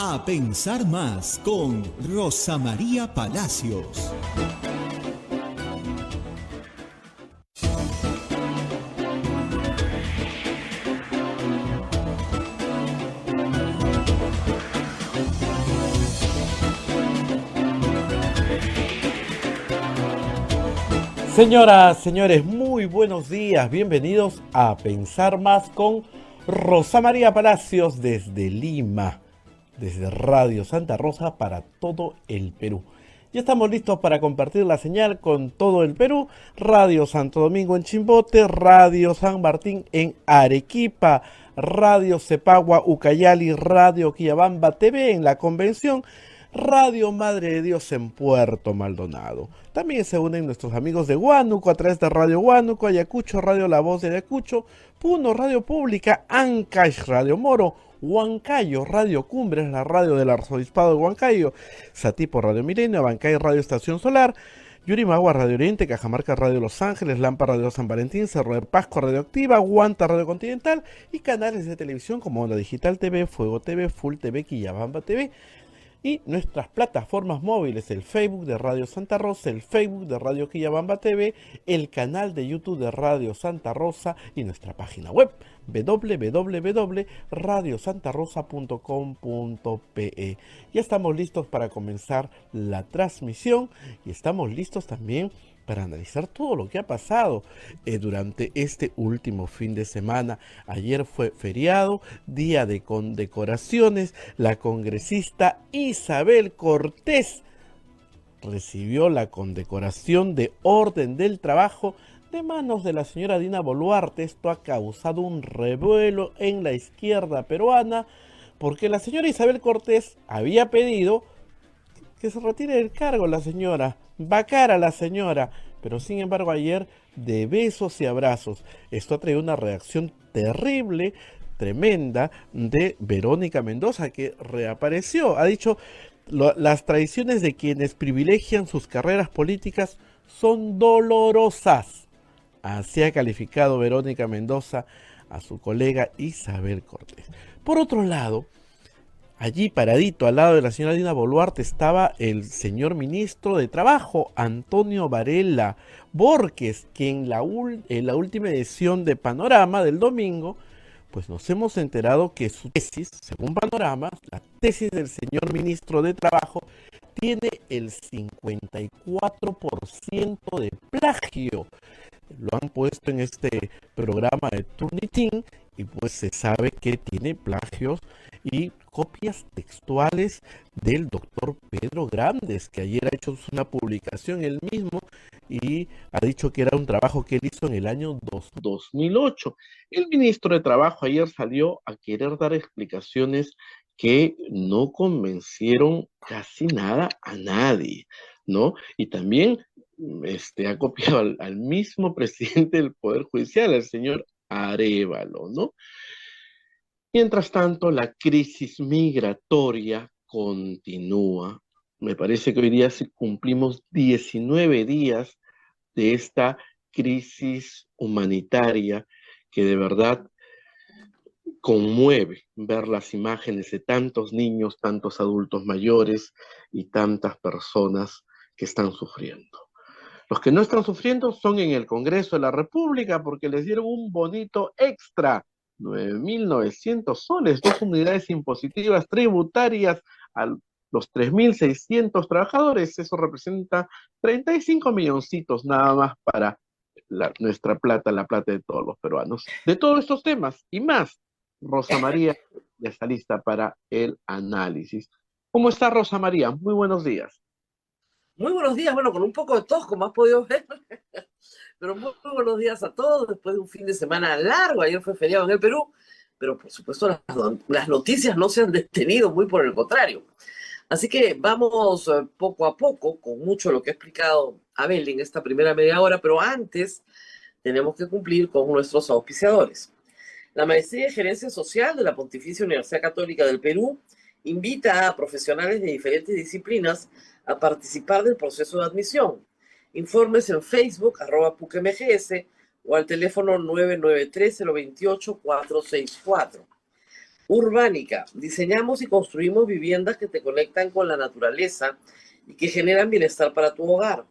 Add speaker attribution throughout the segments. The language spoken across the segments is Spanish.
Speaker 1: A pensar más con Rosa María Palacios.
Speaker 2: Señoras, señores, muy buenos días. Bienvenidos a Pensar Más con Rosa María Palacios desde Lima, desde Radio Santa Rosa para todo el Perú. Ya estamos listos para compartir la señal con todo el Perú. Radio Santo Domingo en Chimbote, Radio San Martín en Arequipa, Radio Cepagua, Ucayali, Radio Quillabamba TV en la Convención, Radio Madre de Dios en Puerto Maldonado. También se unen nuestros amigos de Huánuco a través de Radio Huánuco, Ayacucho, Radio La Voz de Ayacucho, Puno, Radio Pública, Ancash, Radio Moro, Huancayo, Radio Cumbres, la radio del Arzobispado de Huancayo, Satipo, Radio Milenio, Abancay, Radio Estación Solar, Yurimagua, Radio Oriente, Cajamarca, Radio Los Ángeles, Lampa, Radio San Valentín, Cerro de Pasco, Radio Activa, Guanta, Radio Continental y canales de televisión como Onda Digital TV, Fuego TV, Full TV, Quillabamba TV, y nuestras plataformas móviles, el Facebook de Radio Santa Rosa, el Facebook de Radio Quillabamba TV, el canal de YouTube de Radio Santa Rosa y nuestra página web www.radiosantarosa.com.pe. Ya estamos listos para comenzar la transmisión y estamos listos también para analizar todo lo que ha pasado durante este último fin de semana. Ayer fue feriado, día de condecoraciones. La congresista Isabel Cortés recibió la condecoración de Orden del Trabajo de manos de la señora Dina Boluarte. Esto ha causado un revuelo en la izquierda peruana porque la señora Isabel Cortés había pedido que se retire del cargo la señora, vacara la señora, pero sin embargo ayer de besos y abrazos. Esto ha traído una reacción terrible, tremenda de Verónica Mendoza, que reapareció. Ha dicho, las traiciones de quienes privilegian sus carreras políticas son dolorosas. Así ha calificado Verónica Mendoza a su colega Isabel Cortés. Por otro lado, allí paradito al lado de la señora Dina Boluarte estaba el señor ministro de Trabajo, Antonio Varela Borges, que en la última edición de Panorama del domingo, pues nos hemos enterado que su tesis, según Panorama, la tesis del señor ministro de Trabajo, tiene el 54% de plagio. Lo han puesto en este programa de Turnitin y pues se sabe que tiene plagios y copias textuales del doctor Pedro Grandes, que ayer ha hecho una publicación él mismo y ha dicho que era un trabajo que él hizo en el año 2008. El ministro de Trabajo ayer salió a querer dar explicaciones que no convencieron casi nada a nadie, ¿no? Y también ha copiado al mismo presidente del Poder Judicial, el señor Arévalo, ¿no? Mientras tanto, la crisis migratoria continúa. Me parece que hoy día sí cumplimos 19 días de esta crisis humanitaria que de verdad conmueve ver las imágenes de tantos niños, tantos adultos mayores y tantas personas que están sufriendo. Los que no están sufriendo son en el Congreso de la República porque les dieron un bonito extra, 9.900 soles, 2 unidades impositivas tributarias a los 3.600 trabajadores. Eso representa 35 milloncitos nada más para nuestra plata, la plata de todos los peruanos. De todos estos temas y más, Rosa María ya está lista para el análisis. ¿Cómo está Rosa María? Muy buenos días.
Speaker 3: Muy buenos días, bueno, con un poco de tos, como has podido ver, pero muy buenos días a todos, después de un fin de semana largo. Ayer fue feriado en el Perú, pero por supuesto las noticias no se han detenido, muy por el contrario. Así que vamos poco a poco, con mucho de lo que ha explicado Abel en esta primera media hora, pero antes tenemos que cumplir con nuestros auspiciadores. La Maestría de Gerencia Social de la Pontificia Universidad Católica del Perú invita a profesionales de diferentes disciplinas a participar del proceso de admisión. Informes en Facebook, @PUCMGS, o al teléfono 993-028-464. Urbánica. Diseñamos y construimos viviendas que te conectan con la naturaleza y que generan bienestar para tu hogar.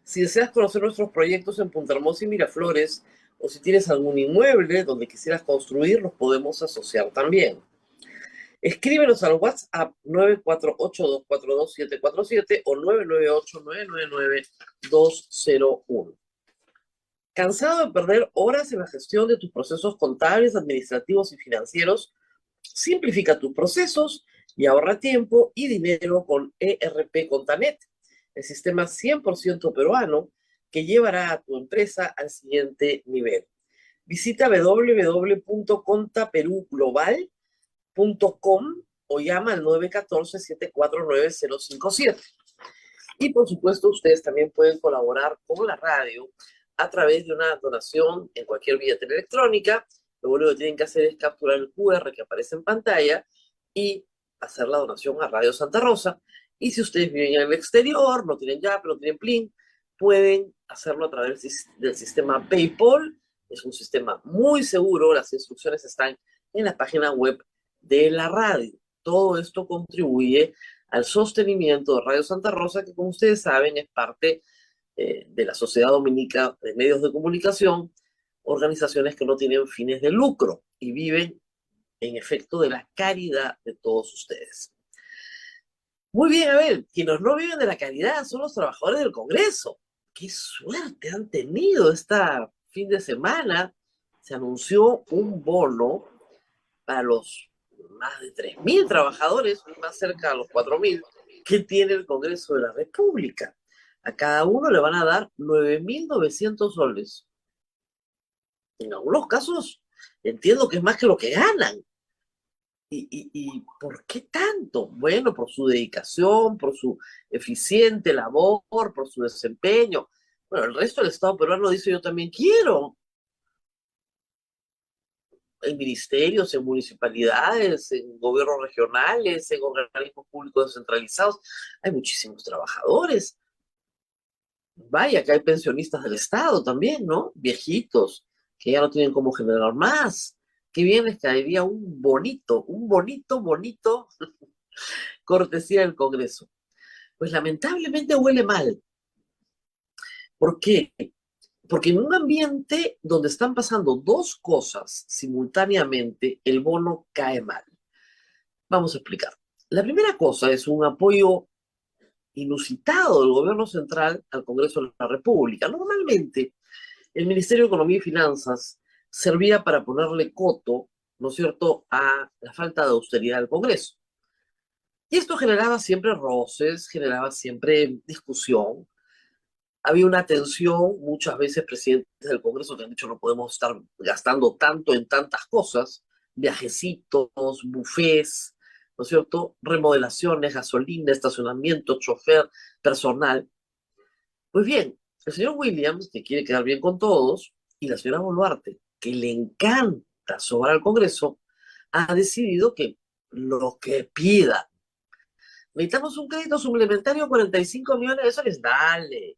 Speaker 3: Si deseas conocer nuestros proyectos en Punta Hermosa y Miraflores, o si tienes algún inmueble donde quisieras construir, los podemos asociar también. Escríbenos al WhatsApp 948-242-747 o 998-999-201. ¿Cansado de perder horas en la gestión de tus procesos contables, administrativos y financieros? Simplifica tus procesos y ahorra tiempo y dinero con ERP Contanet, el sistema 100% peruano que llevará a tu empresa al siguiente nivel. Visita www.contaperuglobal.com o llama al 914-749-057. Y por supuesto, ustedes también pueden colaborar con la radio a través de una donación en cualquier billetera electrónica. Lo único que tienen que hacer es capturar el QR que aparece en pantalla y hacer la donación a Radio Santa Rosa. Y si ustedes viven en el exterior, no tienen Yape, no tienen Plin, pueden hacerlo a través del sistema PayPal. Es un sistema muy seguro. Las instrucciones están en la página web de la radio. Todo esto contribuye al sostenimiento de Radio Santa Rosa, que como ustedes saben es parte de la Sociedad Dominica de Medios de Comunicación, organizaciones que no tienen fines de lucro y viven en efecto de la caridad de todos ustedes. Muy bien, a ver, quienes no viven de la caridad son los trabajadores del Congreso. ¡Qué suerte han tenido este fin de semana! Se anunció un bono para los más de 3.000 trabajadores, más cerca de los 4.000, que tiene el Congreso de la República. A cada uno le van a dar 9.900 soles. En algunos casos entiendo que es más que lo que ganan. ¿Y por qué tanto? Bueno, por su dedicación, por su eficiente labor, por su desempeño. Bueno, el resto del Estado peruano dice yo también quiero. En ministerios, en municipalidades, en gobiernos regionales, en organismos públicos descentralizados, hay muchísimos trabajadores. Vaya, que hay pensionistas del Estado también, ¿no? Viejitos, que ya no tienen cómo generar más. Qué bien les caería un bonito cortesía del Congreso. Pues lamentablemente huele mal. ¿Por qué? Porque en un ambiente donde están pasando dos cosas simultáneamente, el bono cae mal. Vamos a explicar. La primera cosa es un apoyo inusitado del gobierno central al Congreso de la República. Normalmente, el Ministerio de Economía y Finanzas servía para ponerle coto, ¿no es cierto?, a la falta de austeridad del Congreso. Y esto generaba siempre roces, generaba siempre discusión. Había una tensión, muchas veces presidentes del Congreso que han dicho no podemos estar gastando tanto en tantas cosas, viajecitos, bufés, ¿no es cierto?, remodelaciones, gasolina, estacionamiento, chofer, personal. Pues bien, el señor Williams, que quiere quedar bien con todos, y la señora Boluarte, que le encanta sobrar al Congreso, ha decidido que lo que pida. Necesitamos un crédito suplementario de 45 millones de soles, dale.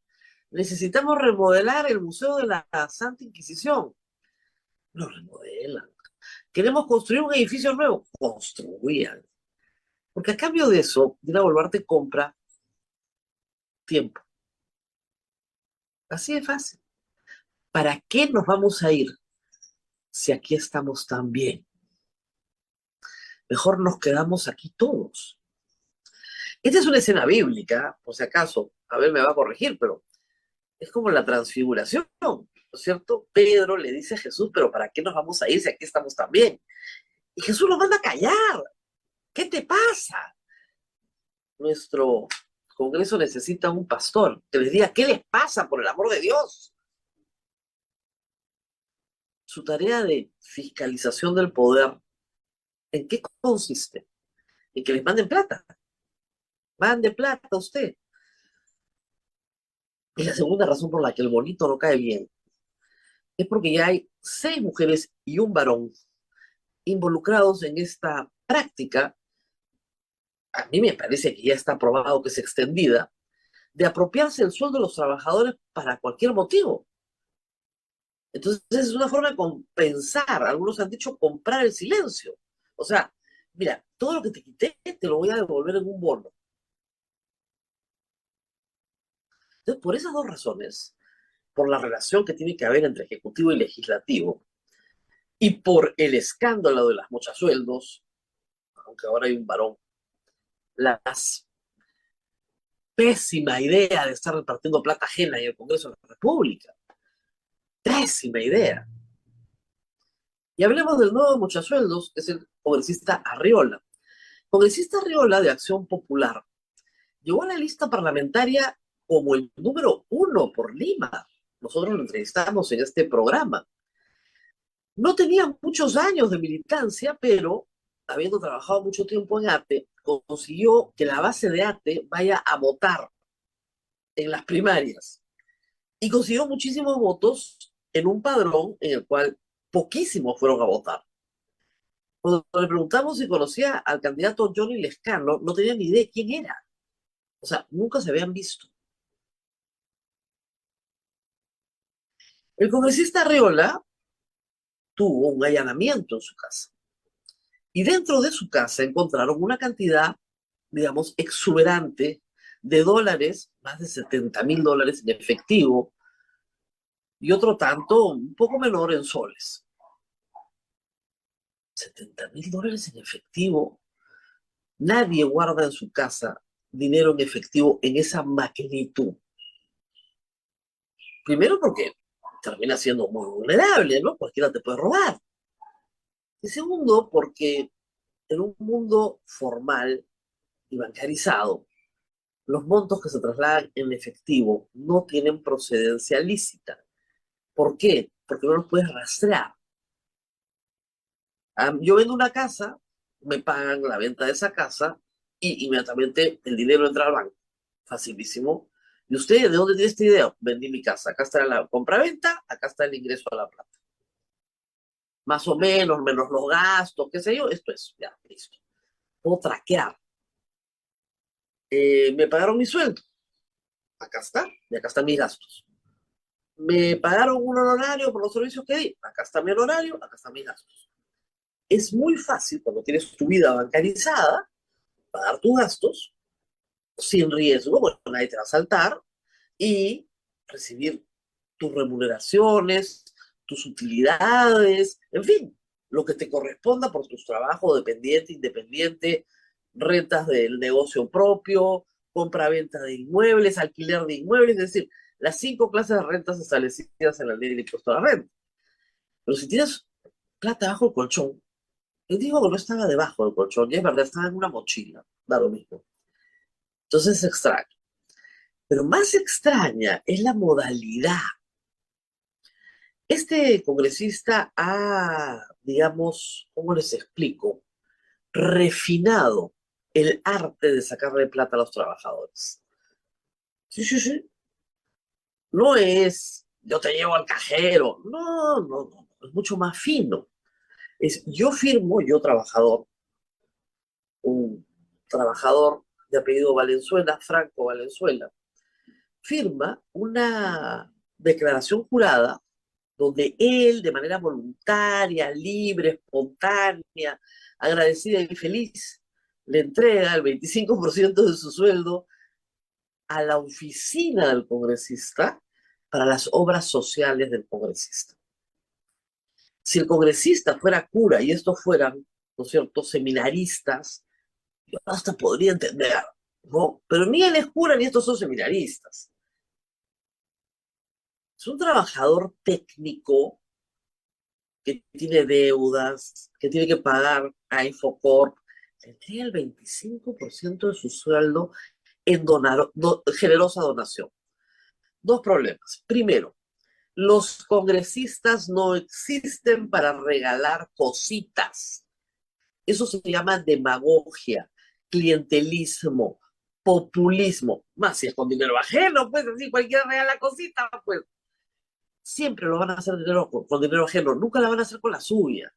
Speaker 3: Necesitamos remodelar el Museo de la Santa Inquisición. Lo remodelan. Queremos construir un edificio nuevo. Construían. Porque a cambio de eso, Dina Boluarte compra tiempo. Así de fácil. ¿Para qué nos vamos a ir si aquí estamos tan bien? Mejor nos quedamos aquí todos. Esta es una escena bíblica, por si acaso. A ver, me va a corregir, pero es como la transfiguración, ¿no es cierto? Pedro le dice a Jesús, pero ¿para qué nos vamos a ir si aquí estamos tan bien? Y Jesús los manda a callar. ¿Qué te pasa? Nuestro Congreso necesita un pastor que les diga, ¿qué les pasa, por el amor de Dios? Su tarea de fiscalización del poder, ¿en qué consiste? En que les manden plata. Mande plata a usted. Y la segunda razón por la que el bonito no cae bien es porque ya hay 6 mujeres y un varón involucrados en esta práctica. A mí me parece que ya está probado que es extendida, de apropiarse el sueldo de los trabajadores para cualquier motivo. Entonces es una forma de compensar, algunos han dicho comprar el silencio. O sea, mira, todo lo que te quité te lo voy a devolver en un bono. Entonces, por esas dos razones, por la relación que tiene que haber entre ejecutivo y legislativo, y por el escándalo de las mochasueldos, aunque ahora hay un varón, la pésima idea de estar repartiendo plata ajena en el Congreso de la República. Pésima idea. Y hablemos del nuevo mochasueldos, que es el congresista Arriola. Congresista Arriola de Acción Popular llegó a la lista parlamentaria como el número 1 por Lima. Nosotros lo entrevistamos en este programa. No tenía muchos años de militancia, pero habiendo trabajado mucho tiempo en ATE, consiguió que la base de ATE vaya a votar en las primarias. Y consiguió muchísimos votos en un padrón en el cual poquísimos fueron a votar. Cuando le preguntamos si conocía al candidato Johnny Lescano, no tenía ni idea de quién era. O sea, nunca se habían visto. El congresista Arriola tuvo un allanamiento en su casa. Y dentro de su casa encontraron una cantidad, digamos, exuberante de dólares, más de $70,000 en efectivo, y otro tanto, un poco menor en soles. $70,000 en efectivo. Nadie guarda en su casa dinero en efectivo en esa magnitud. Primero porque termina siendo muy vulnerable, ¿no? Cualquiera te puede robar. Y segundo, porque en un mundo formal y bancarizado, los montos que se trasladan en efectivo no tienen procedencia lícita. ¿Por qué? Porque no los puedes rastrear. Yo vendo una casa, me pagan la venta de esa casa y inmediatamente el dinero entra al banco. Facilísimo. ¿Y usted de dónde tiene esta idea? Vendí mi casa. Acá está la compra-venta, acá está el ingreso a la plata. Más o menos, menos los gastos, qué sé yo, esto es, ya, listo. Puedo traquear. Me pagaron mi sueldo. Acá está, y acá están mis gastos. Me pagaron un honorario por los servicios que di. Acá está mi honorario, acá están mis gastos. Es muy fácil cuando tienes tu vida bancarizada, pagar tus gastos sin riesgo, bueno, nadie te va a saltar, y recibir tus remuneraciones, tus utilidades, en fin, lo que te corresponda por tus trabajos dependiente, independiente, rentas del negocio propio, compra-venta de inmuebles, alquiler de inmuebles, es decir, las 5 clases de rentas establecidas en la ley del impuesto a la renta. Pero si tienes plata bajo el colchón, yo digo que no estaba debajo del colchón, y es verdad, estaba en una mochila, da lo mismo. Entonces es extraño. Pero más extraña es la modalidad. Este congresista ha, digamos, ¿cómo les explico? Refinado el arte de sacarle plata a los trabajadores. Sí, sí, sí. No es, yo te llevo al cajero. No, no, no. Es mucho más fino. Es, yo firmo, yo trabajador, un trabajador de apellido Valenzuela, Franco Valenzuela, firma una declaración jurada donde él, de manera voluntaria, libre, espontánea, agradecida y feliz, le entrega el 25% de su sueldo a la oficina del congresista para las obras sociales del congresista. Si el congresista fuera cura y estos fueran, ¿no es cierto?, seminaristas, yo hasta podría entender, ¿no? Pero ni él es cura ni estos son seminaristas. Es un trabajador técnico que tiene deudas, que tiene que pagar a Infocorp, le entrega el 25% de su sueldo en generosa donación. Dos problemas. Primero, los congresistas no existen para regalar cositas. Eso se llama demagogia, clientelismo, populismo. Más si es con dinero ajeno, pues así cualquiera regala cositas, pues siempre lo van a hacer con dinero ajeno, nunca la van a hacer con la suya.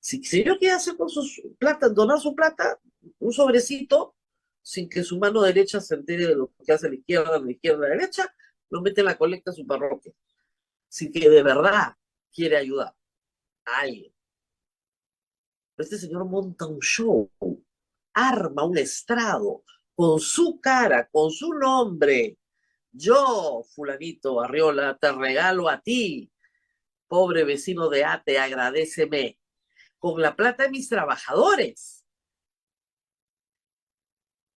Speaker 3: Si yo quiere hacer con sus plata, donar su plata, un sobrecito, sin que su mano derecha se entere de lo que hace la izquierda, la derecha, lo mete en la colecta en su parroquia. Si que de verdad quiere ayudar a alguien. Este señor monta un show, arma un estrado con su cara, con su nombre. Yo, fulanito Arriola, te regalo a ti, pobre vecino de Ate, agradéceme, con la plata de mis trabajadores.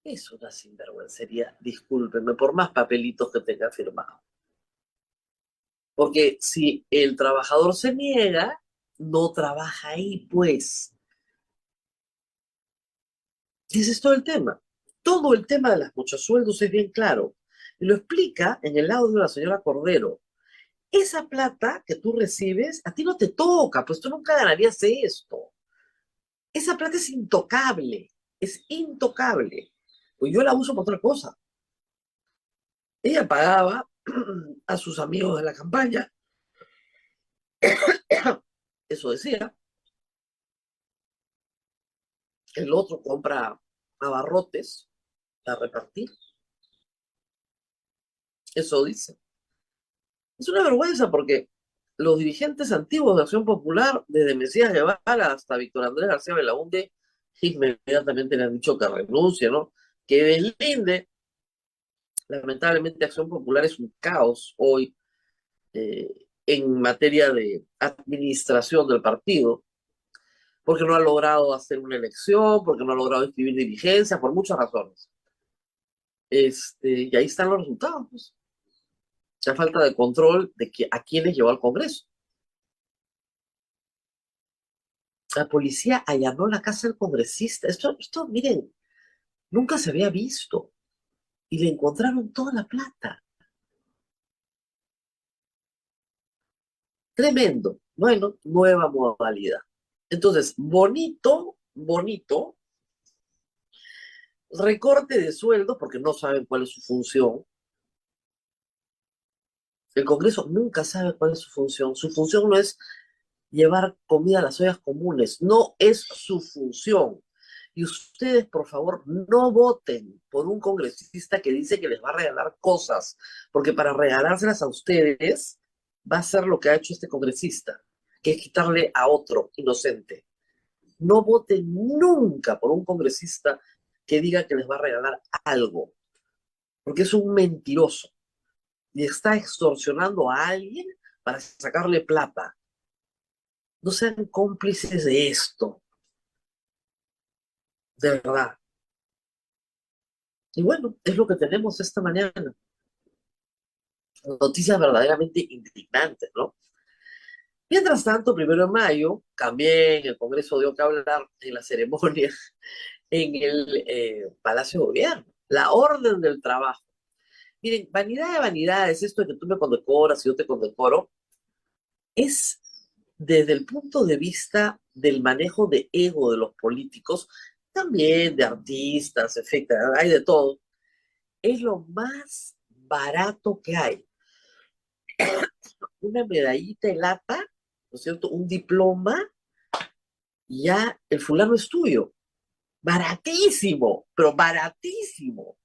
Speaker 3: Es una sinvergüencería, discúlpenme, por más papelitos que tenga firmado. Porque si el trabajador se niega, no trabaja ahí, pues. Ese es todo el tema. Todo el tema de los muchos sueldos es bien claro. Y lo explica en el audio de la señora Cordero. Esa plata que tú recibes, a ti no te toca, pues tú nunca ganarías esto. Esa plata es intocable, es intocable. Pues yo la uso para otra cosa. Ella pagaba a sus amigos de la campaña, eso decía. El otro compra abarrotes a repartir, eso dice. Es una vergüenza porque los dirigentes antiguos de Acción Popular, desde Mesías Guevara hasta Víctor Andrés García Belaúnde, inmediatamente le han dicho que renuncie, ¿no? Que deslinde. Lamentablemente Acción Popular es un caos hoy en materia de administración del partido, porque no ha logrado hacer una elección, porque no ha logrado inscribir dirigencias, por muchas razones. Y ahí están los resultados, pues. La falta de control de a quienes llevó al Congreso. La policía allanó la casa del congresista. Esto, miren, nunca se había visto. Y le encontraron toda la plata. Tremendo. Bueno, nueva modalidad. Entonces, bonito, bonito, recorte de sueldo, porque no saben cuál es su función. El Congreso nunca sabe cuál es su función. Su función no es llevar comida a las ollas comunes, no es su función. Y ustedes, por favor, no voten por un congresista que dice que les va a regalar cosas, porque para regalárselas a ustedes va a ser lo que ha hecho este congresista, que es quitarle a otro inocente. No voten nunca por un congresista que diga que les va a regalar algo, porque es un mentiroso y está extorsionando a alguien para sacarle plata. No sean cómplices de esto, de verdad. Y bueno, es lo que tenemos esta mañana. Noticias verdaderamente indignantes, ¿no? Mientras tanto, 1 de mayo, también el Congreso dio que hablar en la ceremonia en el Palacio de Gobierno. La orden del trabajo. Miren, vanidad de vanidades, esto de que tú me condecoras y yo te condecoro, es desde el punto de vista del manejo de ego de los políticos, también de artistas, etcétera, hay de todo, es lo más barato que hay. Una medallita de lata, ¿no es cierto? Un diploma, y ya el fulano es tuyo. Baratísimo, pero baratísimo.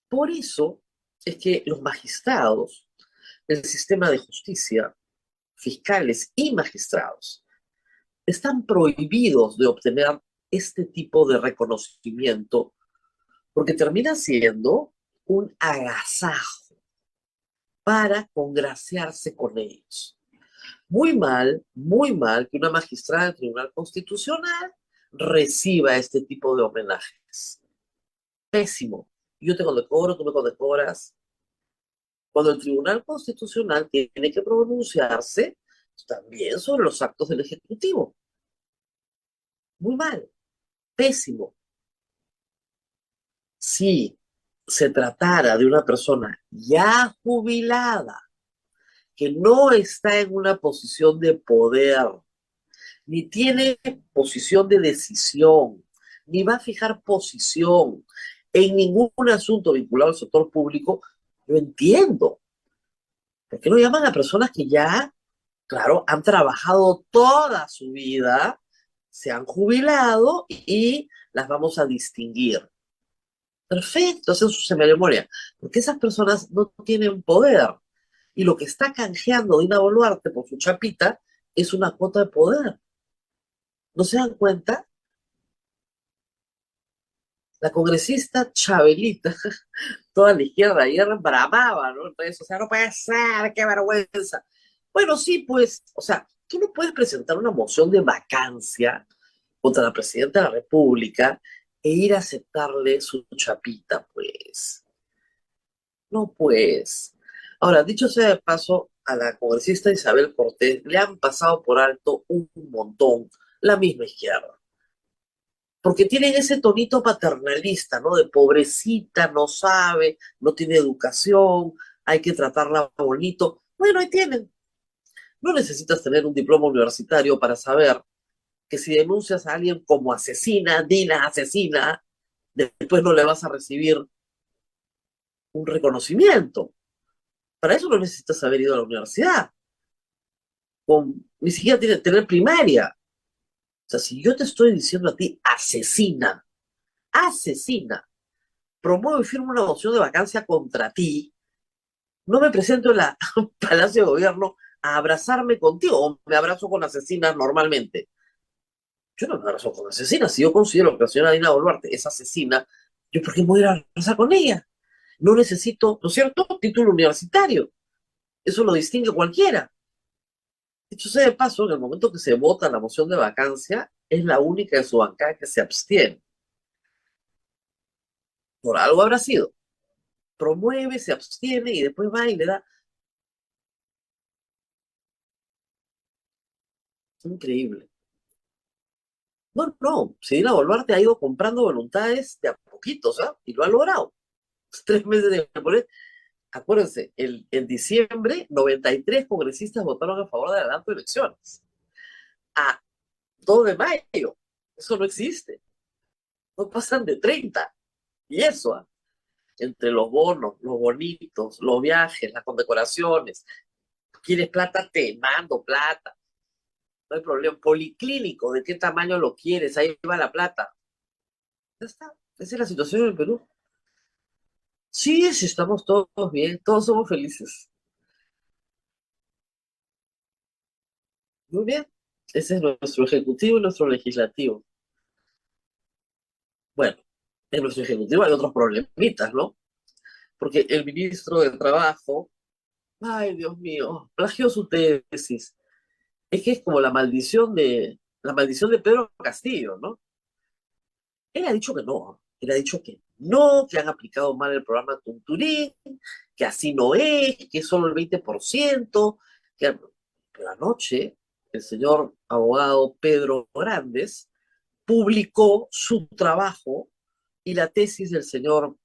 Speaker 3: Por eso es que los magistrados del sistema de justicia, fiscales y magistrados, están prohibidos de obtener este tipo de reconocimiento porque termina siendo un agasajo para congraciarse con ellos. Muy mal que una magistrada del Tribunal Constitucional reciba este tipo de homenajes. Pésimo. Yo te condecoro, tú me condecoras. Cuando el Tribunal Constitucional tiene que pronunciarse también sobre los actos del Ejecutivo. Muy mal. Pésimo. Si se tratara de una persona ya jubilada, que no está en una posición de poder, ni tiene posición de decisión, ni va a fijar posición en ningún asunto vinculado al sector público, yo entiendo. ¿Por qué no llaman a personas que ya, claro, han trabajado toda su vida, se han jubilado y las vamos a distinguir? Perfecto, hacen su ceremonia, porque esas personas no tienen poder. Y lo que está canjeando Dina Boluarte por su chapita es una cuota de poder. ¿No se dan cuenta? La congresista Chabelita, toda la izquierda ayer bramaba, ¿no? Entonces, o sea, no puede ser, qué vergüenza. Bueno, sí, pues, o sea, tú no puedes presentar una moción de vacancia contra la presidenta de la República e ir a aceptarle su chapita, pues. No, pues. Ahora, dicho sea de paso, a la congresista Isabel Cortés le han pasado por alto un montón la misma izquierda. Porque tienen ese tonito paternalista, ¿no? De pobrecita, no sabe, no tiene educación, hay que tratarla bonito. Bueno, ahí tienen. No necesitas tener un diploma universitario para saber que si denuncias a alguien como asesina, Dina asesina, después no le vas a recibir un reconocimiento. Para eso no necesitas haber ido a la universidad. Ni siquiera tiene que tener primaria. O sea, si yo te estoy diciendo a ti asesina, asesina, promuevo y firmo una moción de vacancia contra ti, no me presento en la Palacio de Gobierno a abrazarme contigo, o me abrazo con asesinas normalmente. Yo no me abrazo con asesinas. Si yo considero que la señora Dina Boluarte es asesina, ¿yo por qué me voy a ir a abrazar con ella? No necesito, ¿no es cierto?, título universitario. Eso lo distingue cualquiera. Dicho sea de paso, en el momento que se vota la moción de vacancia, es la única de su bancada que se abstiene. Por algo habrá sido. Promueve, se abstiene y después va y le da. Es increíble. No, no, Dina Boluarte ha ido comprando voluntades de a poquitos, ¿ah? Y lo ha logrado. 3 meses de poner. Acuérdense, en diciembre, 93 congresistas votaron a favor del adelanto de elecciones. A 2 de mayo. Eso no existe. No pasan de 30. Y eso, ¿ah? Entre los bonos, los bonitos, los viajes, las condecoraciones. ¿Quieres plata? Te mando plata. No hay problema. Policlínico, ¿de qué tamaño lo quieres? Ahí va la plata. Ya está. Esa es la situación en el Perú. Sí, sí, estamos todos bien, todos somos felices. Muy bien. Ese es nuestro ejecutivo y nuestro legislativo. Bueno, en nuestro ejecutivo hay otros problemitas, ¿no? Porque el ministro de Trabajo, ay, Dios mío, plagió su tesis. Es que es como la maldición de Pedro Castillo, ¿no? Él ha dicho que no, él ha dicho que no, que han aplicado mal el programa Tunturín, que así no es, que es solo el 20%, que... Pero anoche el señor abogado Pedro Grandes publicó su trabajo y la tesis del señor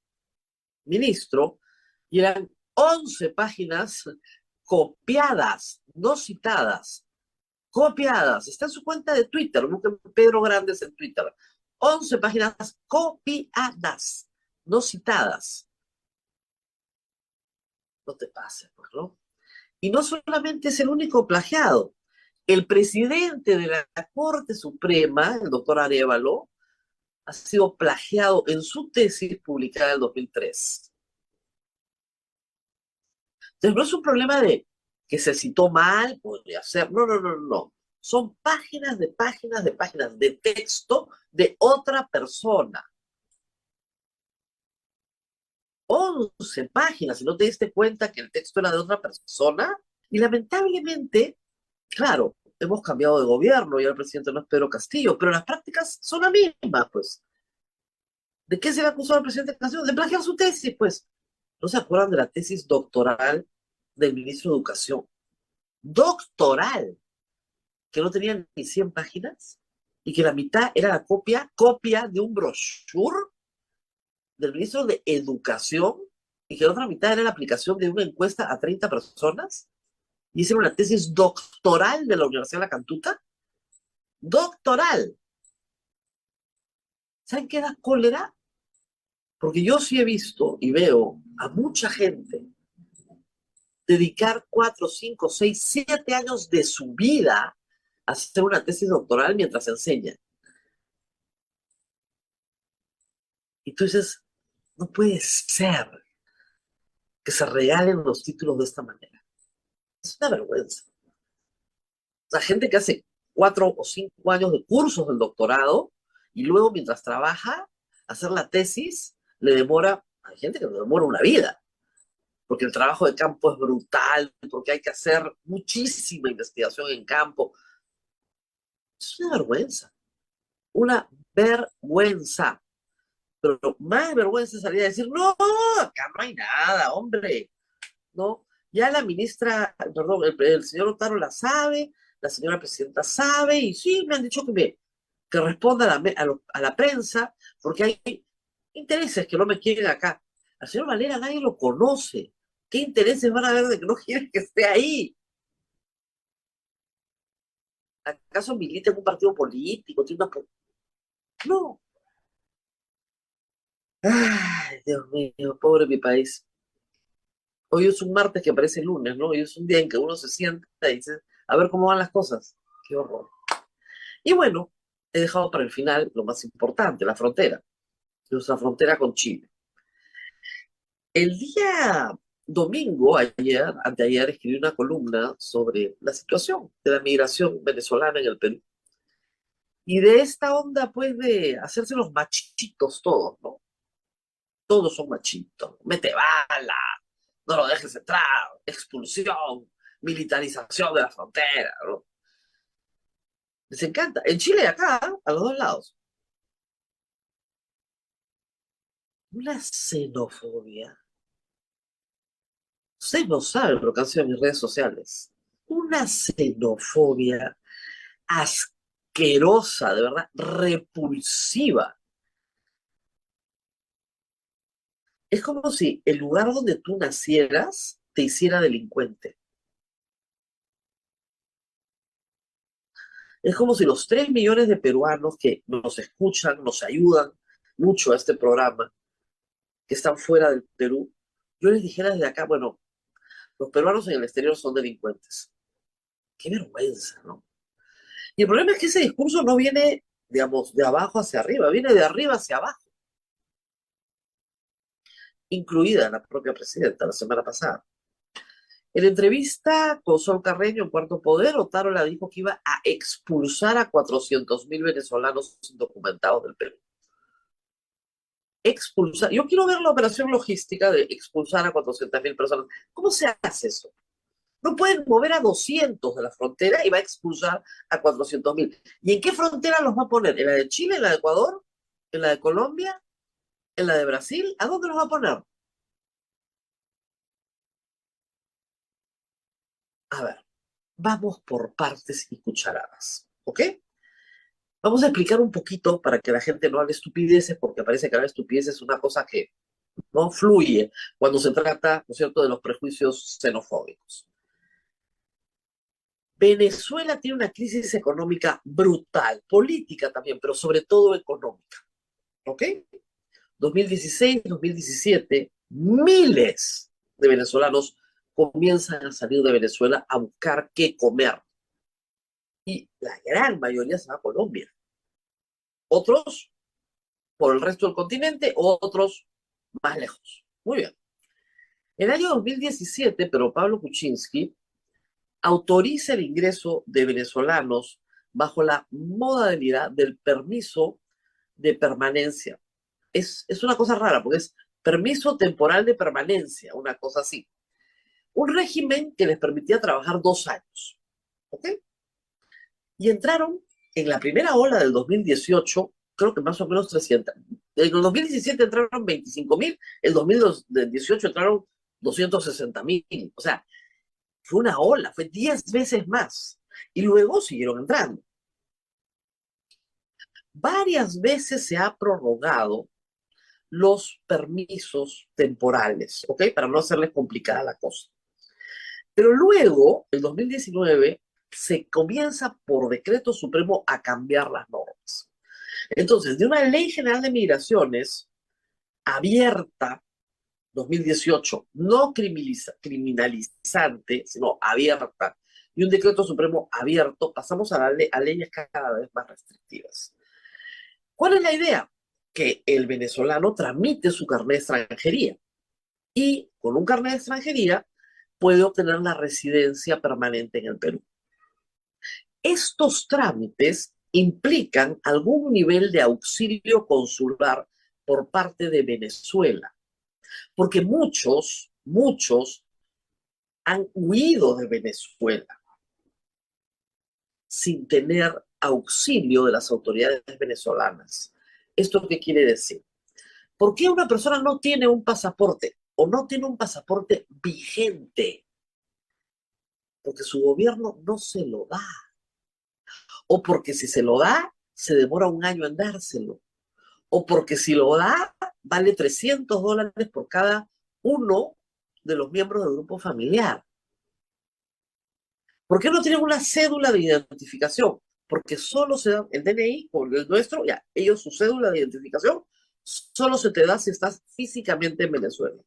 Speaker 3: ministro, y eran 11 páginas copiadas, no citadas, copiadas. Está en su cuenta de Twitter, busquen Pedro Grandes en Twitter. 11 páginas copiadas, no citadas. No te pases, pues, ¿no? Y no solamente es el único plagiado. El presidente de la Corte Suprema, el doctor Arévalo, ha sido plagiado en su tesis publicada en el 2003. Entonces, no es un problema de que se citó mal, podría ser. No, no, no, no. Son páginas de páginas de páginas de texto de otra persona. 11 páginas, si no te diste cuenta que el texto era de otra persona. Y lamentablemente, claro, hemos cambiado de gobierno y el presidente no es Pedro Castillo, pero las prácticas son las mismas, pues. ¿De qué se le acusó al presidente Castillo? De plagiar su tesis, pues. ¿No se acuerdan de la tesis doctoral del ministro de Educación? Doctoral, que no tenía ni 100 páginas y que la mitad era la copia de un brochure del ministro de Educación y que la otra mitad era la aplicación de una encuesta a 30 personas y hicieron una tesis doctoral de la Universidad de la Cantuta. Doctoral. ¿Saben qué da cólera? Porque yo sí he visto y veo a mucha gente dedicar 4, 5, 6, 7 años de su vida a hacer una tesis doctoral mientras enseña. Y tú dices, no puede ser que se regalen los títulos de esta manera. Es una vergüenza. La gente que hace 4 o 5 años de cursos del doctorado y luego mientras trabaja, hacer la tesis le demora, hay gente que le demora una vida, porque el trabajo de campo es brutal, porque hay que hacer muchísima investigación en campo. Es una vergüenza, pero más vergüenza es salir a decir, no, acá no hay nada, hombre, ¿no? Ya la ministra, perdón, el señor Otaro la sabe, la señora presidenta sabe, y sí, me han dicho que responda a la prensa, porque hay intereses que no me quieren acá. Al señor Valera nadie lo conoce. ¿Qué intereses van a haber de que no quieren que esté ahí? ¿Acaso milita en un partido político? No. Ay, Dios mío, pobre mi país. Hoy es un martes que parece lunes, ¿no? Hoy es un día en que uno se sienta y dice, a ver cómo van las cosas. Qué horror. Y bueno, he dejado para el final lo más importante, la frontera. Nuestra frontera con Chile. El día domingo, anteayer, escribí una columna sobre la situación de la migración venezolana en el Perú. Y de esta onda, pues, de hacerse los machitos todos, ¿no? Todos son machitos. Mete bala, no lo dejes entrar, expulsión, militarización de la frontera, ¿no? Les encanta. En Chile y acá, a los dos lados. Una xenofobia. Ustedes no saben lo que han sido mis redes sociales. Una xenofobia asquerosa, de verdad, repulsiva. Es como si el lugar donde tú nacieras te hiciera delincuente. Es como si los 3 millones de peruanos que nos escuchan, nos ayudan mucho a este programa, que están fuera del Perú, yo les dijera desde acá, bueno, los peruanos en el exterior son delincuentes. Qué vergüenza, ¿no? Y el problema es que ese discurso no viene, digamos, de abajo hacia arriba, viene de arriba hacia abajo, incluida la propia presidenta la semana pasada. En entrevista con Sol Carreño en Cuarto Poder, Otárola dijo que iba a expulsar a 400.000 venezolanos indocumentados del Perú. Expulsar. Yo quiero ver la operación logística de expulsar a 400.000 personas. ¿Cómo se hace eso? No pueden mover a 200 de la frontera y va a expulsar a 400.000. ¿Y en qué frontera los va a poner? ¿En la de Chile, en la de Ecuador, en la de Colombia, en la de Brasil? ¿A dónde los va a poner? A ver, vamos por partes y cucharadas, ¿ok? Vamos a explicar un poquito para que la gente no hable estupideces, porque parece que hablar estupideces es una cosa que no fluye cuando se trata, ¿no es cierto?, de los prejuicios xenofóbicos. Venezuela tiene una crisis económica brutal, política también, pero sobre todo económica, ¿ok? 2016, 2017, miles de venezolanos comienzan a salir de Venezuela a buscar qué comer. Y la gran mayoría se va a Colombia. Otros por el resto del continente, otros más lejos. Muy bien. En el año 2017, pero Pablo Kuczynski autoriza el ingreso de venezolanos bajo la modalidad del permiso de permanencia. Es una cosa rara, porque es permiso temporal de permanencia, una cosa así. Un régimen que les permitía trabajar 2 años. ¿Ok? Y entraron en la primera ola del 2018, creo que más o menos 300. En el 2017 entraron 25.000, en el 2018 entraron 260.000. O sea, fue una ola, fue 10 veces más. Y luego siguieron entrando. Varias veces se ha prorrogado los permisos temporales, ¿ok? Para no hacerles complicada la cosa. Pero luego, el 2019, se comienza por decreto supremo a cambiar las normas. Entonces, de una ley general de migraciones abierta, 2018, no criminalizante, sino abierta, y un decreto supremo abierto, pasamos a leyes cada vez más restrictivas. ¿Cuál es la idea? Que el venezolano tramite su carnet de extranjería y con un carnet de extranjería puede obtener la residencia permanente en el Perú. Estos trámites implican algún nivel de auxilio consular por parte de Venezuela, porque muchos han huido de Venezuela sin tener auxilio de las autoridades venezolanas. ¿Esto qué quiere decir? ¿Por qué una persona no tiene un pasaporte o no tiene un pasaporte vigente? Porque su gobierno no se lo da. O porque si se lo da, se demora un año en dárselo. O porque si lo da, vale $300 por cada uno de los miembros del grupo familiar. ¿Por qué no tienen una cédula de identificación? Porque solo se da el DNI o el nuestro, ya, ellos su cédula de identificación solo se te da si estás físicamente en Venezuela.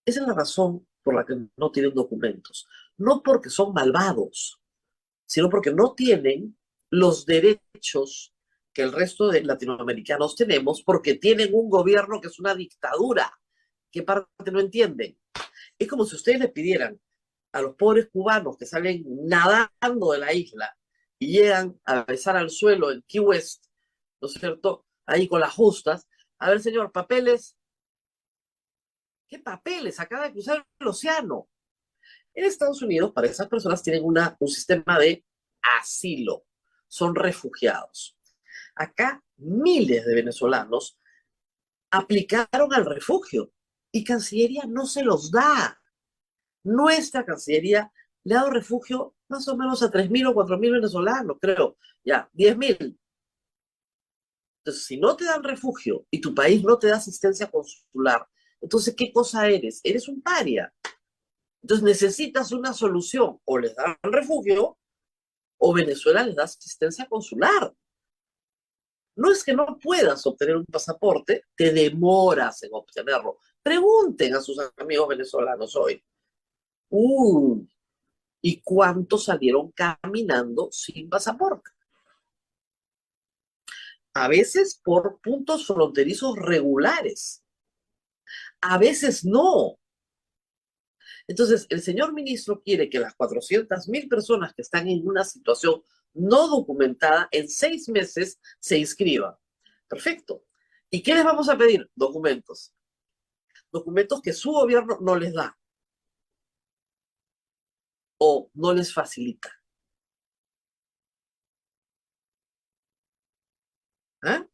Speaker 3: Esa es la razón por la que no tienen documentos. No porque son malvados, sino porque no tienen los derechos que el resto de latinoamericanos tenemos, porque tienen un gobierno que es una dictadura. ¿Qué parte no entienden? Es como si ustedes le pidieran a los pobres cubanos que salen nadando de la isla y llegan a besar al suelo en Key West, ¿no es cierto? Ahí con las justas. A ver, señor, papeles. ¿Qué papeles? Acaba de cruzar el océano. En Estados Unidos, para esas personas tienen un sistema de asilo. Son refugiados. Acá, miles de venezolanos aplicaron al refugio y Cancillería no se los da. Nuestra Cancillería le ha dado refugio más o menos a 3.000 o 4.000 venezolanos, creo. Ya, 10.000. Entonces, si no te dan refugio y tu país no te da asistencia consular, entonces, ¿qué cosa eres? Eres un paria. Entonces, necesitas una solución. O les dan refugio o Venezuela les da asistencia consular. No es que no puedas obtener un pasaporte, te demoras en obtenerlo. Pregunten a sus amigos venezolanos hoy. ¿Y cuántos salieron caminando sin pasaporte? A veces por puntos fronterizos regulares, a veces no. Entonces, el señor ministro quiere que las 400.000 personas que están en una situación no documentada en 6 meses se inscriban. Perfecto. ¿Y qué les vamos a pedir? Documentos. Documentos que su gobierno no les da o no les facilita. ¿Ah?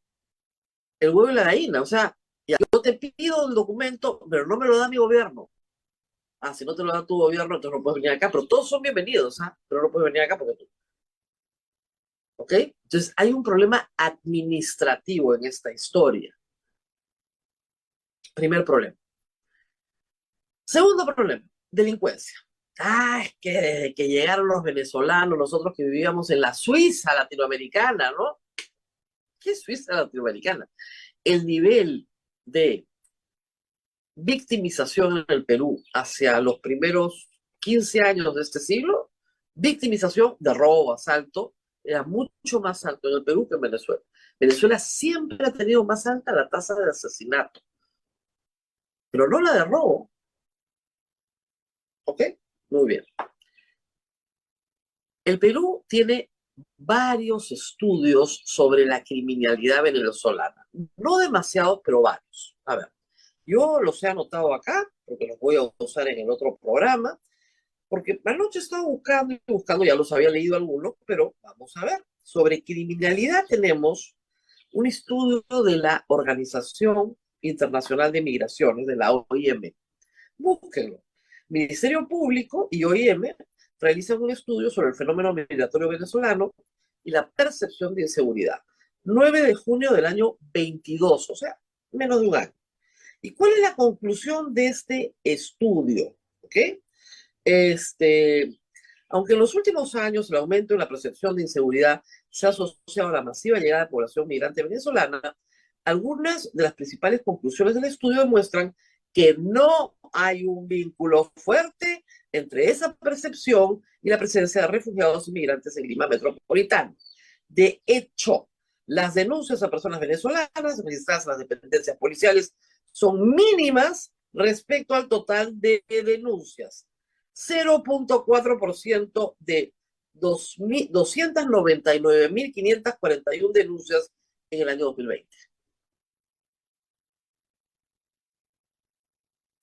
Speaker 3: El huevo y la gallina. O sea, yo te pido el documento, pero no me lo da mi gobierno. Ah, si no te lo da tu gobierno, entonces no puedes venir acá. Pero todos son bienvenidos, ¿ah? Pero no puedes venir acá porque tú. ¿Ok? Entonces hay un problema administrativo en esta historia. Primer problema. Segundo problema, delincuencia. Es que desde que llegaron los venezolanos, nosotros que vivíamos en la Suiza latinoamericana, ¿no? ¿Qué es Suiza latinoamericana? El nivel de victimización en el Perú hacia los primeros 15 años de este siglo, victimización de robo, asalto, era mucho más alto en el Perú que en Venezuela. Venezuela siempre ha tenido más alta la tasa de asesinato, pero no la de robo. ¿Ok? Muy bien. El Perú tiene varios estudios sobre la criminalidad venezolana. No demasiados, pero varios. A ver, yo los he anotado acá, porque los voy a usar en el otro programa, porque anoche estaba buscando y buscando, ya los había leído algunos, pero vamos a ver. Sobre criminalidad tenemos un estudio de la Organización Internacional de Migraciones, de la OIM. Búsquenlo. Ministerio Público y OIM realizan un estudio sobre el fenómeno migratorio venezolano y la percepción de inseguridad. 9 de junio del año 22, o sea, menos de un año. ¿Y cuál es la conclusión de este estudio? ¿Ok? Aunque en los últimos años el aumento en la percepción de inseguridad se ha asociado a la masiva llegada de población migrante venezolana, algunas de las principales conclusiones del estudio demuestran que no hay un vínculo fuerte entre esa percepción y la presencia de refugiados y migrantes en Lima metropolitana. De hecho, las denuncias a personas venezolanas registradas en las dependencias policiales son mínimas respecto al total de denuncias. 0.4% de 299.541 denuncias en el año 2020.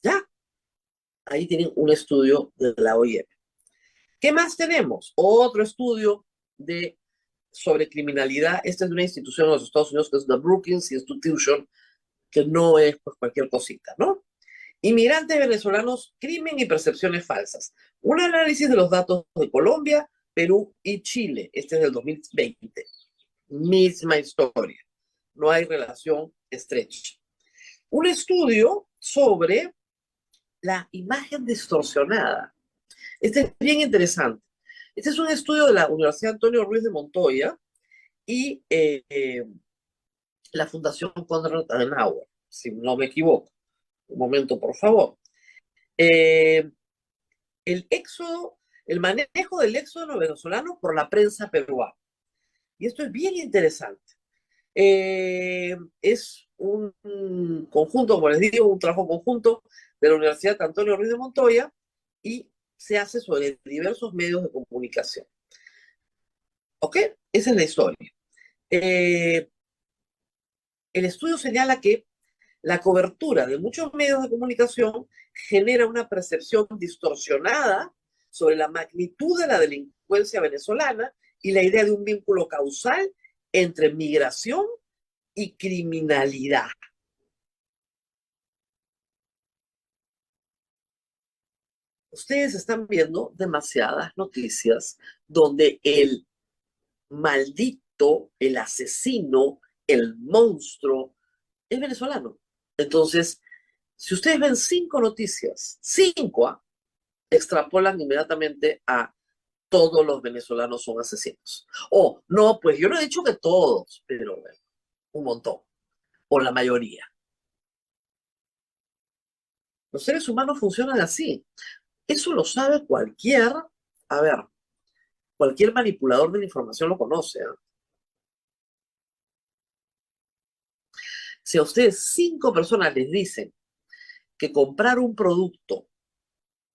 Speaker 3: Ya, ahí tienen un estudio de la OIM. ¿Qué más tenemos? Otro estudio sobre criminalidad. Esta es de una institución en los Estados Unidos que es the Brookings Institution, que no es pues cualquier cosita, ¿no? Inmigrantes venezolanos, crimen y percepciones falsas. Un análisis de los datos de Colombia, Perú y Chile. Este es del 2020. Misma historia. No hay relación estrecha. Un estudio sobre la imagen distorsionada. Este es bien interesante. Este es un estudio de la Universidad Antonio Ruiz de Montoya y la Fundación Konrad Adenauer, si no me equivoco. Un momento, por favor. El manejo del éxodo venezolano por la prensa peruana. Y esto es bien interesante. Es un conjunto, como les digo, un trabajo conjunto de la Universidad Antonio Ruiz de Montoya y se hace sobre diversos medios de comunicación. ¿Ok? Esa es la historia. El estudio señala que la cobertura de muchos medios de comunicación genera una percepción distorsionada sobre la magnitud de la delincuencia venezolana y la idea de un vínculo causal entre migración y criminalidad. Ustedes están viendo demasiadas noticias donde el maldito, el asesino, el monstruo es venezolano. Entonces, si ustedes ven 5 noticias, 5 extrapolan inmediatamente a todos los venezolanos son asesinos. O, no, pues yo no he dicho que todos, pero bueno, un montón, o la mayoría. Los seres humanos funcionan así. Eso lo sabe cualquier manipulador de la información lo conoce. Si a ustedes 5 personas les dicen que comprar un producto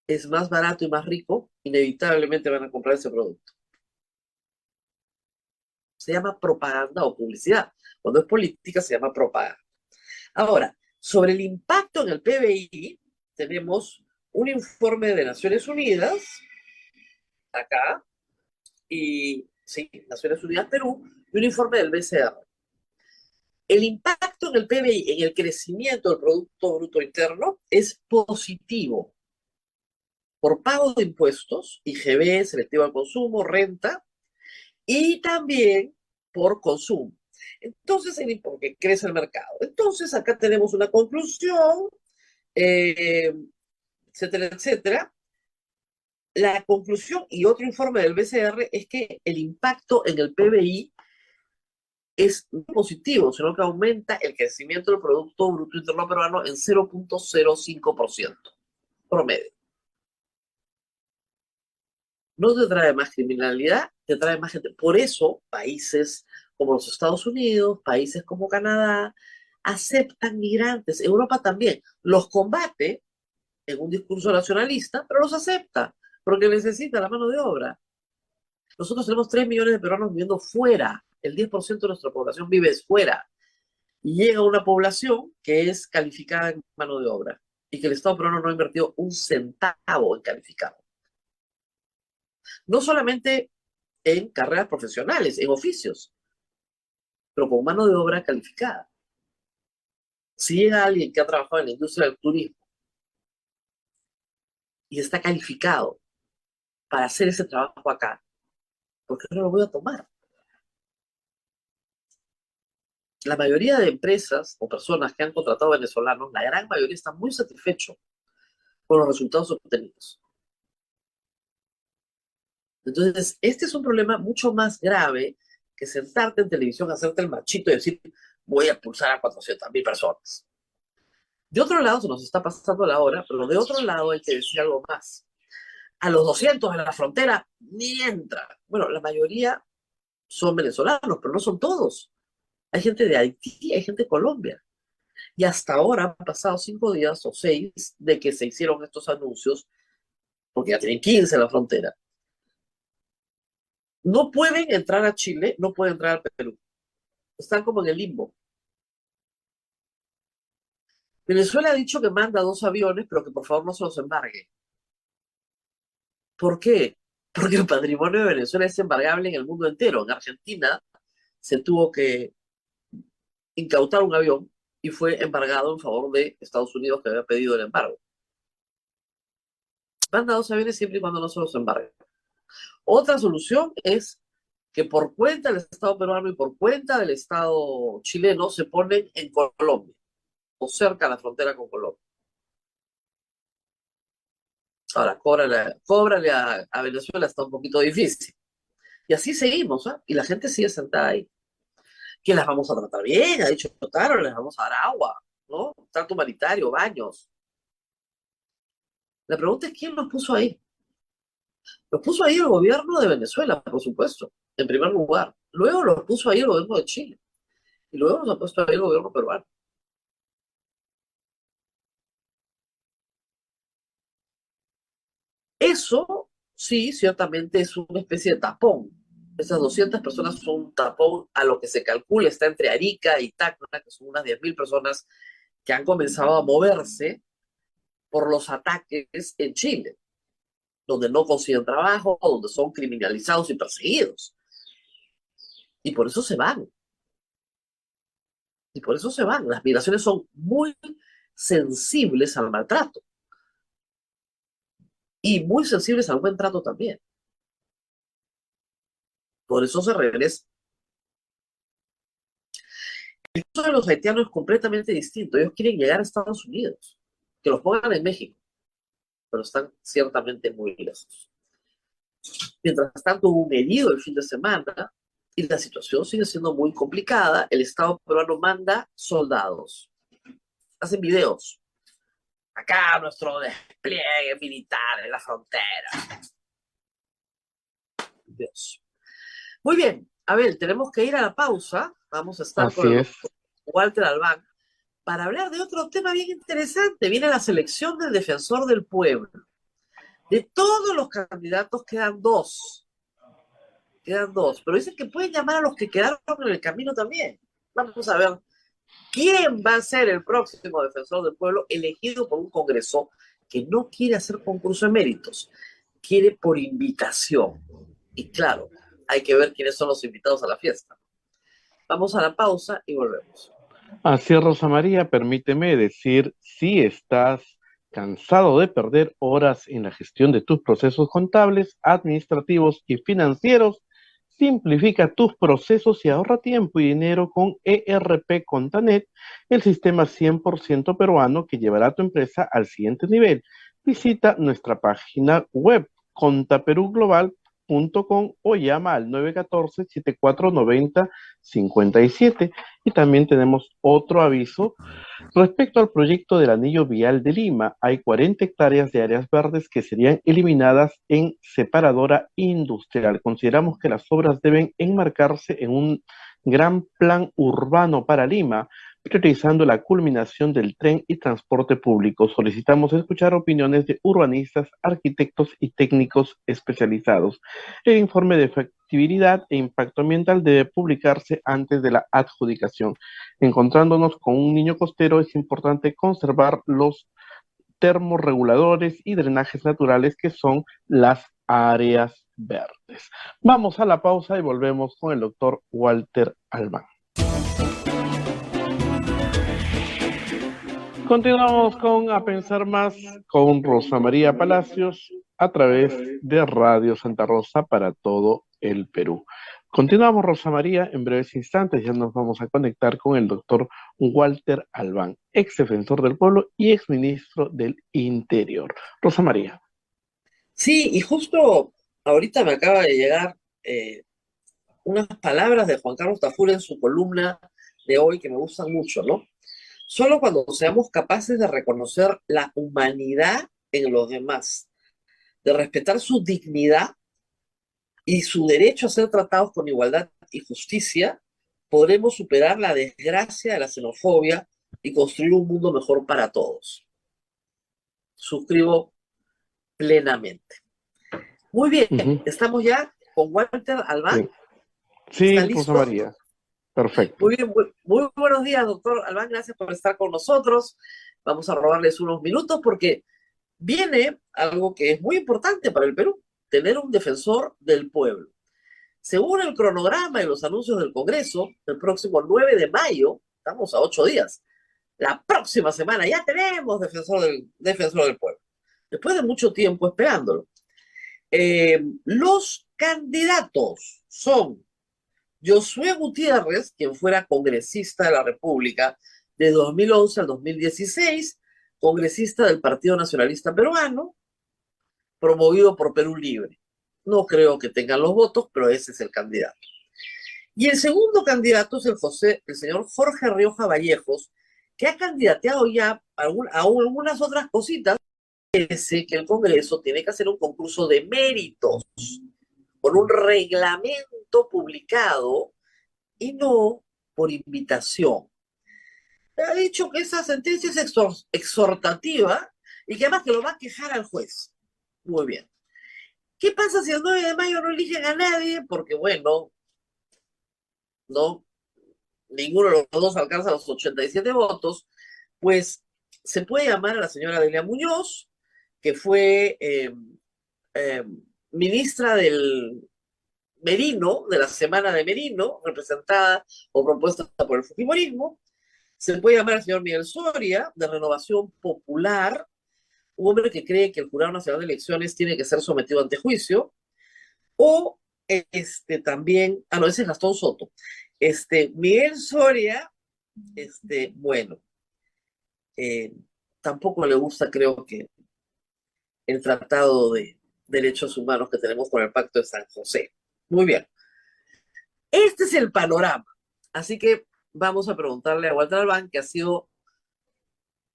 Speaker 3: es más barato y más rico, inevitablemente van a comprar ese producto. Se llama propaganda o publicidad. Cuando es política se llama propaganda. Ahora, sobre el impacto en el PBI, tenemos un informe de Naciones Unidas, acá, y sí, Naciones Unidas Perú, y un informe del BCR. El impacto en el PBI, en el crecimiento del Producto Bruto Interno, es positivo por pago de impuestos, IGB, selectivo al consumo, renta, y también por consumo. Entonces, porque crece el mercado. Entonces, acá tenemos una conclusión, etcétera, etcétera. La conclusión y otro informe del BCR es que el impacto en el PBI es positivo, sino que aumenta el crecimiento del Producto Bruto Interno Peruano en 0.05% promedio. No te trae más criminalidad, te trae más gente. Por eso, países como los Estados Unidos, países como Canadá, aceptan migrantes. Europa también los combate en un discurso nacionalista, pero los acepta, porque necesita la mano de obra. Nosotros tenemos 3 millones de peruanos viviendo fuera. El 10% de nuestra población vive fuera. Y llega una población que es calificada en mano de obra y que el Estado peruano no ha invertido un centavo en calificado. No solamente en carreras profesionales, en oficios, pero con mano de obra calificada. Si llega alguien que ha trabajado en la industria del turismo y está calificado para hacer ese trabajo acá, ¿por qué no lo voy a tomar? La mayoría de empresas o personas que han contratado venezolanos, la gran mayoría están muy satisfechos con los resultados obtenidos. Entonces, este es un problema mucho más grave que sentarte en televisión, hacerte el machito y decir, voy a expulsar a 400.000 personas. De otro lado, se nos está pasando la hora, pero de otro lado hay que decir algo más. A los 200 en la frontera ni entra. Bueno, la mayoría son venezolanos, pero no son todos. Hay gente de Haití, hay gente de Colombia. Y hasta ahora han pasado 5 días o 6 de que se hicieron estos anuncios, porque ya tienen 15 en la frontera. No pueden entrar a Chile, no pueden entrar al Perú. Están como en el limbo. Venezuela ha dicho que manda 2 aviones, pero que por favor no se los embargue. ¿Por qué? Porque el patrimonio de Venezuela es embargable en el mundo entero. En Argentina se tuvo que incautar un avión y fue embargado en favor de Estados Unidos, que había pedido el embargo. Manda 2 aviones siempre y cuando no se los embargue. Otra solución es que por cuenta del Estado peruano y por cuenta del Estado chileno se ponen en Colombia o cerca de la frontera con Colombia. Ahora, cóbrale a Venezuela está un poquito difícil. Y así seguimos, ¿eh? Y la gente sigue sentada ahí. Que las vamos a tratar bien, ha dicho Taro, les vamos a dar agua, ¿no? Trato humanitario, baños. La pregunta es quién los puso ahí. Los puso ahí el gobierno de Venezuela, por supuesto, en primer lugar. Luego los puso ahí el gobierno de Chile. Y luego los ha puesto ahí el gobierno peruano. Eso sí, ciertamente es una especie de tapón. Esas 200 personas son un tapón a lo que se calcula está entre Arica y Tacna, que son unas 10.000 personas que han comenzado a moverse por los ataques en Chile, donde no consiguen trabajo, donde son criminalizados y perseguidos. Y por eso se van. Y por eso se van. Las migraciones son muy sensibles al maltrato y muy sensibles al buen trato también. Por eso se regresa. El caso de los haitianos es completamente distinto. Ellos quieren llegar a Estados Unidos, que los pongan en México, pero están ciertamente muy lejos. Mientras tanto, hubo un herido el fin de semana y la situación sigue siendo muy complicada. El Estado peruano manda soldados, hacen videos. Acá nuestro despliegue militar en la frontera. Dios. Muy bien, Abel, tenemos que ir a la pausa. Vamos a estar con
Speaker 2: Así
Speaker 3: el
Speaker 2: es.
Speaker 3: doctor Walter Albán para hablar de otro tema bien interesante. Viene la selección del defensor del pueblo. De todos los candidatos quedan dos. Quedan dos, pero dicen que pueden llamar a los que quedaron en el camino también. Vamos a ver quién va a ser el próximo defensor del pueblo elegido por un congreso que no quiere hacer concurso de méritos, quiere por invitación. Y claro, hay que ver quiénes son los invitados a la fiesta. Vamos a la pausa y volvemos.
Speaker 2: Así es, Rosa María, permíteme decir, si estás cansado de perder horas en la gestión de tus procesos contables, administrativos y financieros, simplifica tus procesos y ahorra tiempo y dinero con ERP Contanet, el sistema 100% peruano que llevará a tu empresa al siguiente nivel. Visita nuestra página web contaperuglobal.com o llama al 914-7490-57. Y también tenemos otro aviso respecto al proyecto del Anillo Vial de Lima. Hay 40 hectáreas de áreas verdes que serían eliminadas en separadora industrial. Consideramos que las obras deben enmarcarse en un gran plan urbano para Lima, priorizando la culminación del tren y transporte público. Solicitamos escuchar opiniones de urbanistas, arquitectos y técnicos especializados. El informe de factibilidad e impacto ambiental debe publicarse antes de la adjudicación. Encontrándonos con un niño costero, es importante conservar los termorreguladores y drenajes naturales que son las áreas verdes. Vamos a la pausa y volvemos con el doctor Walter Albán. Continuamos con A Pensar Más con Rosa María Palacios a través de Radio Santa Rosa para todo el Perú. Continuamos, Rosa María, en breves instantes ya nos vamos a conectar con el doctor Walter Albán, ex defensor del pueblo y ex ministro del Interior. Rosa María.
Speaker 3: Sí, y justo ahorita me acaba de llegar unas palabras de Juan Carlos Tafur en su columna de hoy que me gustan mucho, ¿no? Solo cuando seamos capaces de reconocer la humanidad en los demás, de respetar su dignidad y su derecho a ser tratados con igualdad y justicia, podremos superar la desgracia de la xenofobia y construir un mundo mejor para todos. Suscribo plenamente. Muy bien, estamos ya con Walter Albán.
Speaker 2: Sí, sí,
Speaker 3: ¿Está
Speaker 2: Rosa
Speaker 3: listo?
Speaker 2: María. Perfecto.
Speaker 3: Muy bien, muy buenos días, doctor Albán. Gracias por estar con nosotros. Vamos a robarles unos minutos porque viene algo que es muy importante para el Perú, tener un defensor del pueblo. Según el cronograma y los anuncios del Congreso, el próximo 9 de mayo, estamos a 8 días, la próxima semana ya tenemos defensor del pueblo, después de mucho tiempo esperándolo. Los candidatos son Josué Gutiérrez, quien fuera congresista de la República de 2011 al 2016, congresista del Partido Nacionalista Peruano, promovido por Perú Libre. No creo que tengan los votos, pero ese es el candidato. Y el segundo candidato es el señor Jorge Rioja Vallejos, que ha candidateado ya a algunas otras cositas. Parece que el Congreso tiene que hacer un concurso de méritos con un reglamento publicado y no por invitación. Ha dicho que esa sentencia es exhortativa y que además que lo va a quejar al juez. Muy bien. ¿Qué pasa si el 9 de mayo no eligen a nadie? Porque, bueno, no, ninguno de los dos alcanza los 87 votos. Pues se puede llamar a la señora Delia Muñoz, que fue eh, ministra del Merino, de la Semana de Merino, representada o propuesta por el Fujimorismo. Se puede llamar al señor Miguel Soria, de Renovación Popular, un hombre que cree que el Jurado Nacional de Elecciones tiene que ser sometido ante juicio, o también, no, ese es Gastón Soto. Miguel Soria, bueno, tampoco le gusta, creo que, el Tratado de Derechos Humanos que tenemos con el Pacto de San José. Muy bien. Este es el panorama. Así que vamos a preguntarle a Walter Albán, que ha sido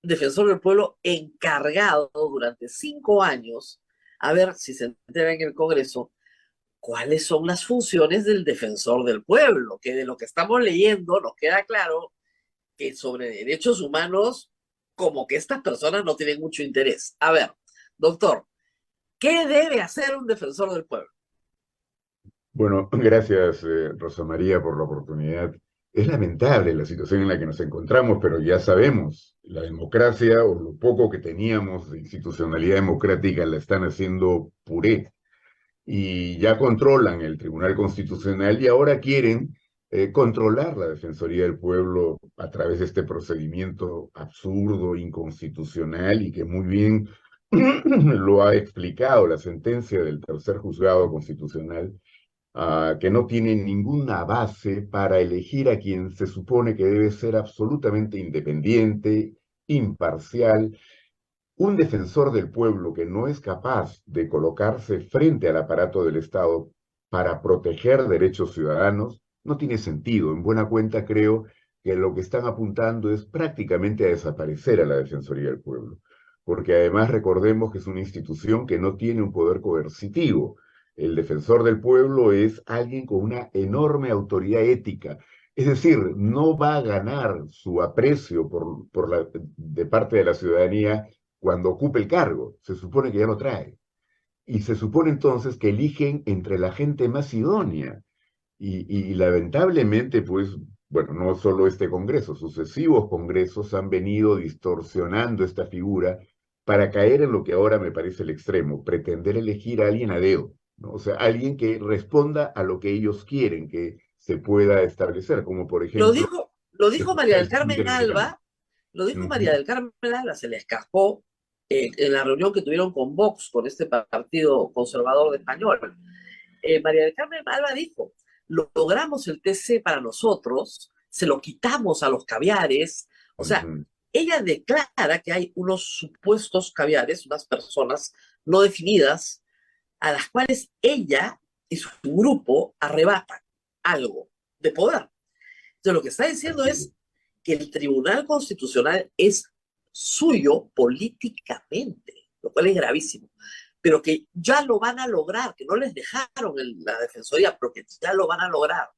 Speaker 3: defensor del pueblo encargado durante 5 años, a ver si se entera en el Congreso, cuáles son las funciones del defensor del pueblo, que de lo que estamos leyendo nos queda claro que sobre derechos humanos, como que estas personas no tienen mucho interés. A ver, doctor, ¿qué debe hacer un defensor del pueblo?
Speaker 4: Bueno, gracias, Rosa María, por la oportunidad. Es lamentable la situación en la que nos encontramos, pero ya sabemos, la democracia o lo poco que teníamos de institucionalidad democrática la están haciendo puré y ya controlan el Tribunal Constitucional y ahora quieren controlar la Defensoría del Pueblo a través de este procedimiento absurdo, inconstitucional y que muy bien lo ha explicado la sentencia del tercer juzgado constitucional, que no tiene ninguna base para elegir a quien se supone que debe ser absolutamente independiente, imparcial. Un defensor del pueblo que no es capaz de colocarse frente al aparato del Estado para proteger derechos ciudadanos no tiene sentido. En buena cuenta creo que lo que están apuntando es prácticamente a desaparecer a la Defensoría del Pueblo, porque además recordemos que es una institución que no tiene un poder coercitivo. El defensor del pueblo es alguien con una enorme autoridad ética. Es decir, no va a ganar su aprecio de parte de la ciudadanía cuando ocupe el cargo. Se supone que ya lo trae. Y se supone entonces que eligen entre la gente más idónea. Y lamentablemente, pues, bueno, no solo este Congreso, sucesivos congresos han venido distorsionando esta figura para caer en lo que ahora me parece el extremo, pretender elegir a alguien a dedo, ¿no? O sea, alguien que responda a lo que ellos quieren que se pueda establecer, como por
Speaker 3: Lo
Speaker 4: ejemplo...
Speaker 3: dijo, lo dijo María del Carmen
Speaker 4: interamericano.
Speaker 3: Alba, lo dijo María del Carmen Alba, se le escapó en la reunión que tuvieron con Vox, con este partido conservador de español. María del Carmen Alba dijo, logramos el TC para nosotros, se lo quitamos a los caviares, o sea, ella declara que hay unos supuestos caviares, unas personas no definidas, a las cuales ella y su grupo arrebatan algo de poder. Entonces, lo que está diciendo es que el Tribunal Constitucional es suyo políticamente, lo cual es gravísimo, pero que ya lo van a lograr, que no les dejaron en la Defensoría, pero que ya lo van a lograr.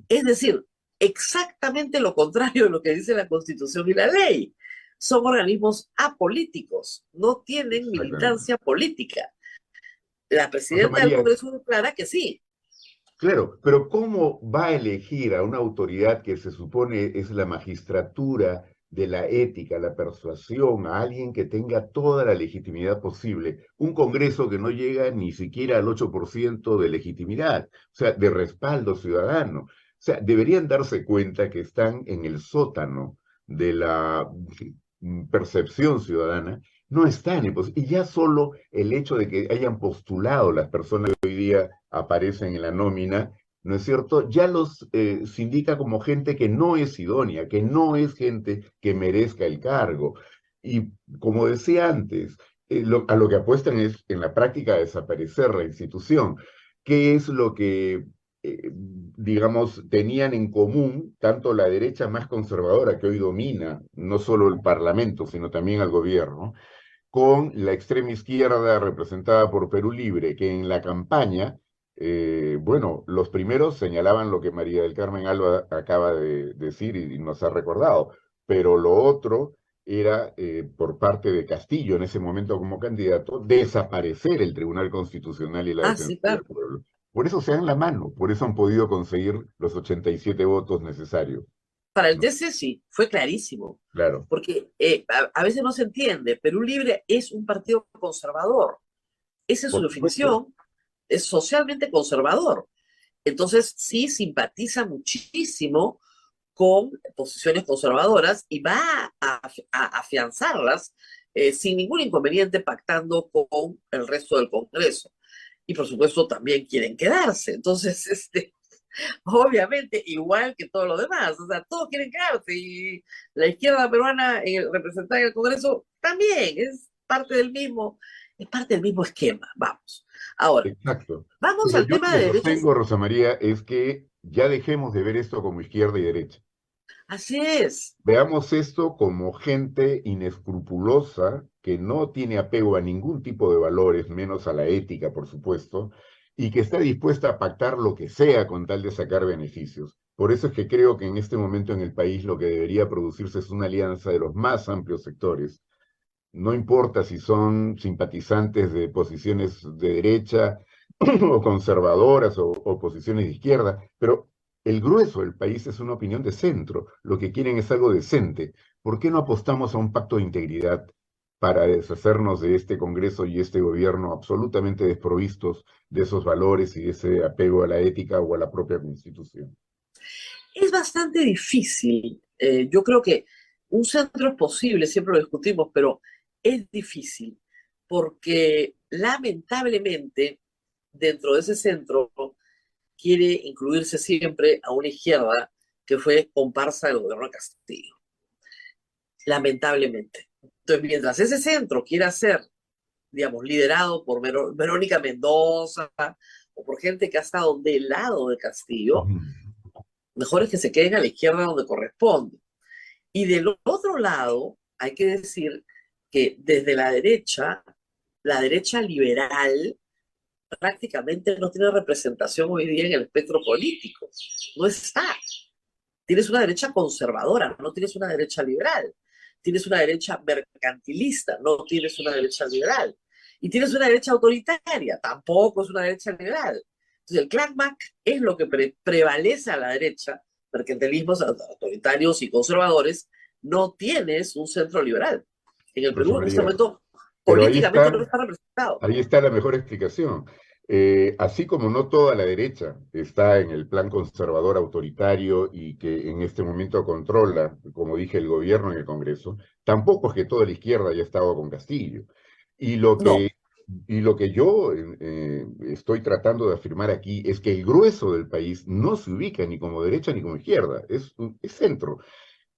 Speaker 3: Es decir, exactamente lo contrario de lo que dice la Constitución y la ley. Son organismos apolíticos, no tienen militancia política. La
Speaker 4: Rosa
Speaker 3: presidenta del
Speaker 4: María,
Speaker 3: Congreso declara que sí.
Speaker 4: claro, pero ¿cómo va a elegir a una autoridad que se supone es la magistratura de la ética, la persuasión, a alguien que tenga toda la legitimidad posible? Un Congreso que no llega ni siquiera al 8% de legitimidad, o sea, de respaldo ciudadano. O sea, deberían darse cuenta que están en el sótano de la percepción ciudadana, no están y ya solo el hecho de que hayan postulado las personas que hoy día aparecen en la nómina, ¿no es cierto? Ya los se indica como gente que no es idónea, que no es gente que merezca el cargo. Y como decía antes, a lo que apuestan es en la práctica a desaparecer la institución. ¿Qué es lo que digamos, tenían en común tanto la derecha más conservadora que hoy domina no solo el Parlamento, sino también al gobierno, con la extrema izquierda representada por Perú Libre, que en la campaña, bueno, los primeros señalaban lo que María del Carmen Alba acaba de decir y nos ha recordado, pero lo otro era, por parte de Castillo, en ese momento como candidato, desaparecer el Tribunal Constitucional y la
Speaker 3: Ah, sí,
Speaker 4: Defensoría del
Speaker 3: claro.
Speaker 4: Pueblo. Por eso se dan la mano, por eso han podido conseguir los 87 votos necesarios,
Speaker 3: Para el
Speaker 4: ¿no?
Speaker 3: TC sí, fue clarísimo.
Speaker 4: Claro,
Speaker 3: Porque a veces no se entiende. Perú Libre es un partido conservador. Esa es su
Speaker 4: por supuesto.
Speaker 3: definición. Es socialmente conservador. Entonces, sí simpatiza muchísimo con posiciones conservadoras y va a afianzarlas sin ningún inconveniente pactando con el resto del Congreso. Y por supuesto también quieren quedarse. Entonces, obviamente, igual que todo lo demás, o sea, todos quieren quedarse y la izquierda peruana representada en el Congreso también es parte del mismo esquema. Vamos. Ahora,
Speaker 4: Exacto.
Speaker 3: vamos
Speaker 4: Pero
Speaker 3: al
Speaker 4: yo lo
Speaker 3: tema
Speaker 4: que
Speaker 3: de derechos.
Speaker 4: sostengo, Rosa María, es que ya dejemos de ver esto como izquierda y derecha.
Speaker 3: Así es.
Speaker 4: Veamos esto como gente inescrupulosa que no tiene apego a ningún tipo de valores, menos a la ética, por supuesto, y que está dispuesta a pactar lo que sea con tal de sacar beneficios. Por eso es que creo que en este momento en el país lo que debería producirse es una alianza de los más amplios sectores. No importa si son simpatizantes de posiciones de derecha o conservadoras o posiciones de izquierda, pero el grueso del país es una opinión de centro. Lo que quieren es algo decente. ¿Por qué no apostamos a un pacto de integridad para deshacernos de este Congreso y este gobierno absolutamente desprovistos de esos valores y de ese apego a la ética o a la propia Constitución?
Speaker 3: Es bastante difícil. Yo creo que un centro es posible, siempre lo discutimos, pero es difícil porque lamentablemente dentro de ese centro quiere incluirse siempre a una izquierda que fue comparsa del gobierno de Castillo. Lamentablemente. Entonces, mientras ese centro quiera ser, digamos, liderado por Verónica Mendoza o por gente que ha estado del lado de Castillo,
Speaker 4: Ujú.
Speaker 3: mejor es que se queden a la izquierda donde corresponde. Y del otro lado, hay que decir que desde la derecha liberal prácticamente no tiene representación hoy día en el espectro político. No está. Tienes una derecha conservadora, no tienes una derecha liberal. Tienes una derecha mercantilista, no tienes una derecha liberal. Y tienes una derecha autoritaria, tampoco es una derecha liberal. Entonces, el Clan Mac es lo que prevalece a la derecha, mercantilismos autoritarios y conservadores. No tienes un centro liberal. En el
Speaker 4: Rosa
Speaker 3: Perú, en este
Speaker 4: María.
Speaker 3: momento,
Speaker 4: Pero
Speaker 3: políticamente no está representado.
Speaker 4: ahí está la mejor explicación. Así como no toda la derecha está en el plan conservador autoritario y que en este momento controla, como dije, el gobierno en el Congreso, tampoco es que toda la izquierda haya estado con Castillo. Y lo
Speaker 3: No,
Speaker 4: que, y lo que yo estoy tratando de afirmar aquí es que el grueso del país no se ubica ni como derecha ni como izquierda, es centro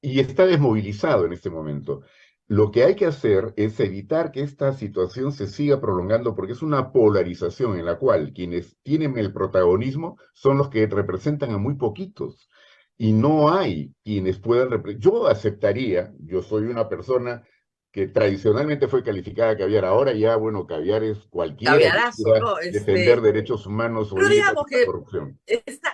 Speaker 4: y está desmovilizado en este momento. Lo que hay que hacer es evitar que esta situación se siga prolongando porque es una polarización en la cual quienes tienen el protagonismo son los que representan a muy poquitos y no hay quienes puedan... Yo aceptaría, yo soy una persona que tradicionalmente fue calificada caviar, ahora ya, bueno, caviar es cualquiera que
Speaker 3: Caviarazo,
Speaker 4: quiera
Speaker 3: ¿no?
Speaker 4: defender derechos humanos o
Speaker 3: Pero
Speaker 4: ir
Speaker 3: digamos
Speaker 4: contra la
Speaker 3: que
Speaker 4: corrupción.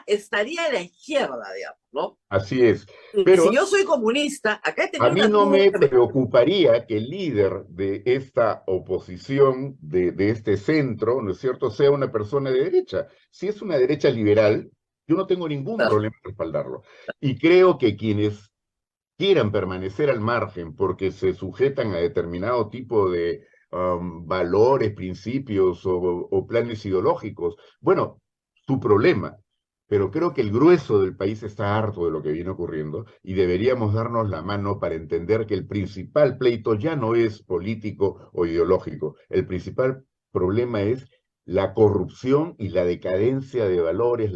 Speaker 3: estaría en la izquierda, digamos, ¿no?
Speaker 4: Así es.
Speaker 3: Y si
Speaker 4: Pero
Speaker 3: yo soy comunista, acá he
Speaker 4: a
Speaker 3: tenido
Speaker 4: mí
Speaker 3: una
Speaker 4: no me
Speaker 3: turca.
Speaker 4: preocuparía que el líder de esta oposición, de este centro, ¿no es cierto?, sea una persona de derecha. Si es una derecha liberal, yo no tengo ningún problema en respaldarlo. Y creo que quienes quieran permanecer al margen porque se sujetan a determinado tipo de valores, principios o planes ideológicos, bueno, su problema. Pero creo que el grueso del país está harto de lo que viene ocurriendo y deberíamos darnos la mano para entender que el principal pleito ya no es político o ideológico. El principal problema es la corrupción y la decadencia de valores,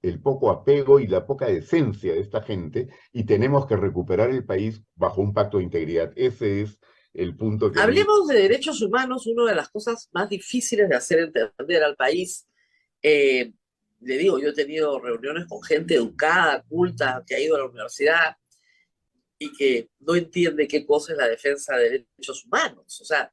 Speaker 4: el poco apego y la poca decencia de esta gente, y tenemos que recuperar el país bajo un pacto de integridad. Ese es el punto que a mí...
Speaker 3: Hablemos de derechos humanos, una de las cosas más difíciles de hacer entender al país. Eh, Le digo, yo he tenido reuniones con gente educada, culta, que ha ido a la universidad y que no entiende qué cosa es la defensa de derechos humanos. O sea,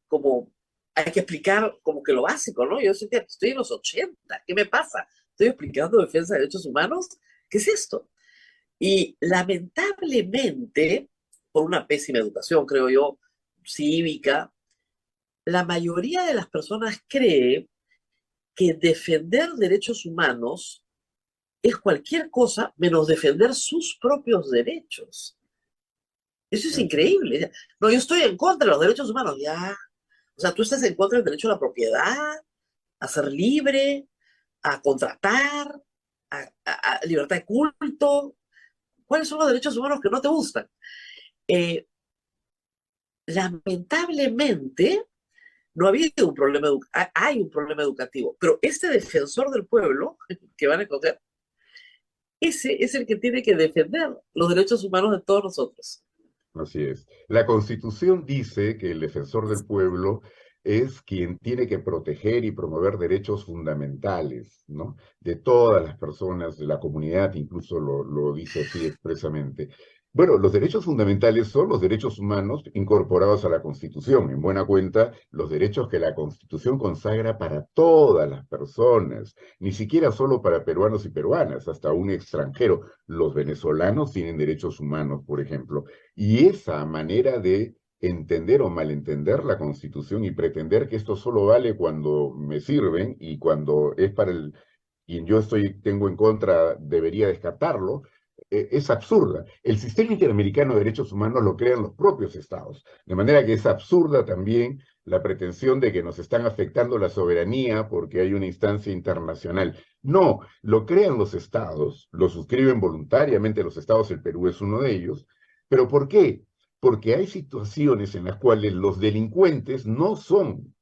Speaker 3: como hay que explicar como que lo básico, ¿no? Yo sentía, estoy en los 80, ¿qué me pasa? Estoy explicando defensa de derechos humanos, ¿qué es esto? Y lamentablemente, por una pésima educación, creo yo, cívica, la mayoría de las personas cree que defender derechos humanos es cualquier cosa menos defender sus propios derechos. Eso es increíble. No, yo estoy en contra de los derechos humanos, ya. O sea, tú estás en contra del derecho a la propiedad, a ser libre, a contratar, a libertad de culto. ¿Cuáles son los derechos humanos que no te gustan? Eh, Lamentablemente, no ha habido un problema, hay un problema educativo, pero este defensor del pueblo que van a encontrar, ese es el que tiene que defender los derechos humanos de todos nosotros.
Speaker 4: Así es. La Constitución dice que el defensor del pueblo es quien tiene que proteger y promover derechos fundamentales, ¿no? De todas las personas de la comunidad, incluso lo dice así expresamente. Bueno, los derechos fundamentales son los derechos humanos incorporados a la Constitución. En buena cuenta, los derechos que la Constitución consagra para todas las personas, ni siquiera solo para peruanos y peruanas, hasta un extranjero. Los venezolanos tienen derechos humanos, por ejemplo. Y esa manera de entender o malentender la Constitución y pretender que esto solo vale cuando me sirven y cuando es para el quien yo tengo en contra debería descartarlo, es absurda. El sistema interamericano de derechos humanos lo crean los propios estados, de manera que es absurda también la pretensión de que nos están afectando la soberanía porque hay una instancia internacional. No, lo crean los estados, lo suscriben voluntariamente los estados, el Perú es uno de ellos. ¿Pero por qué? Porque hay situaciones en las cuales los delincuentes no son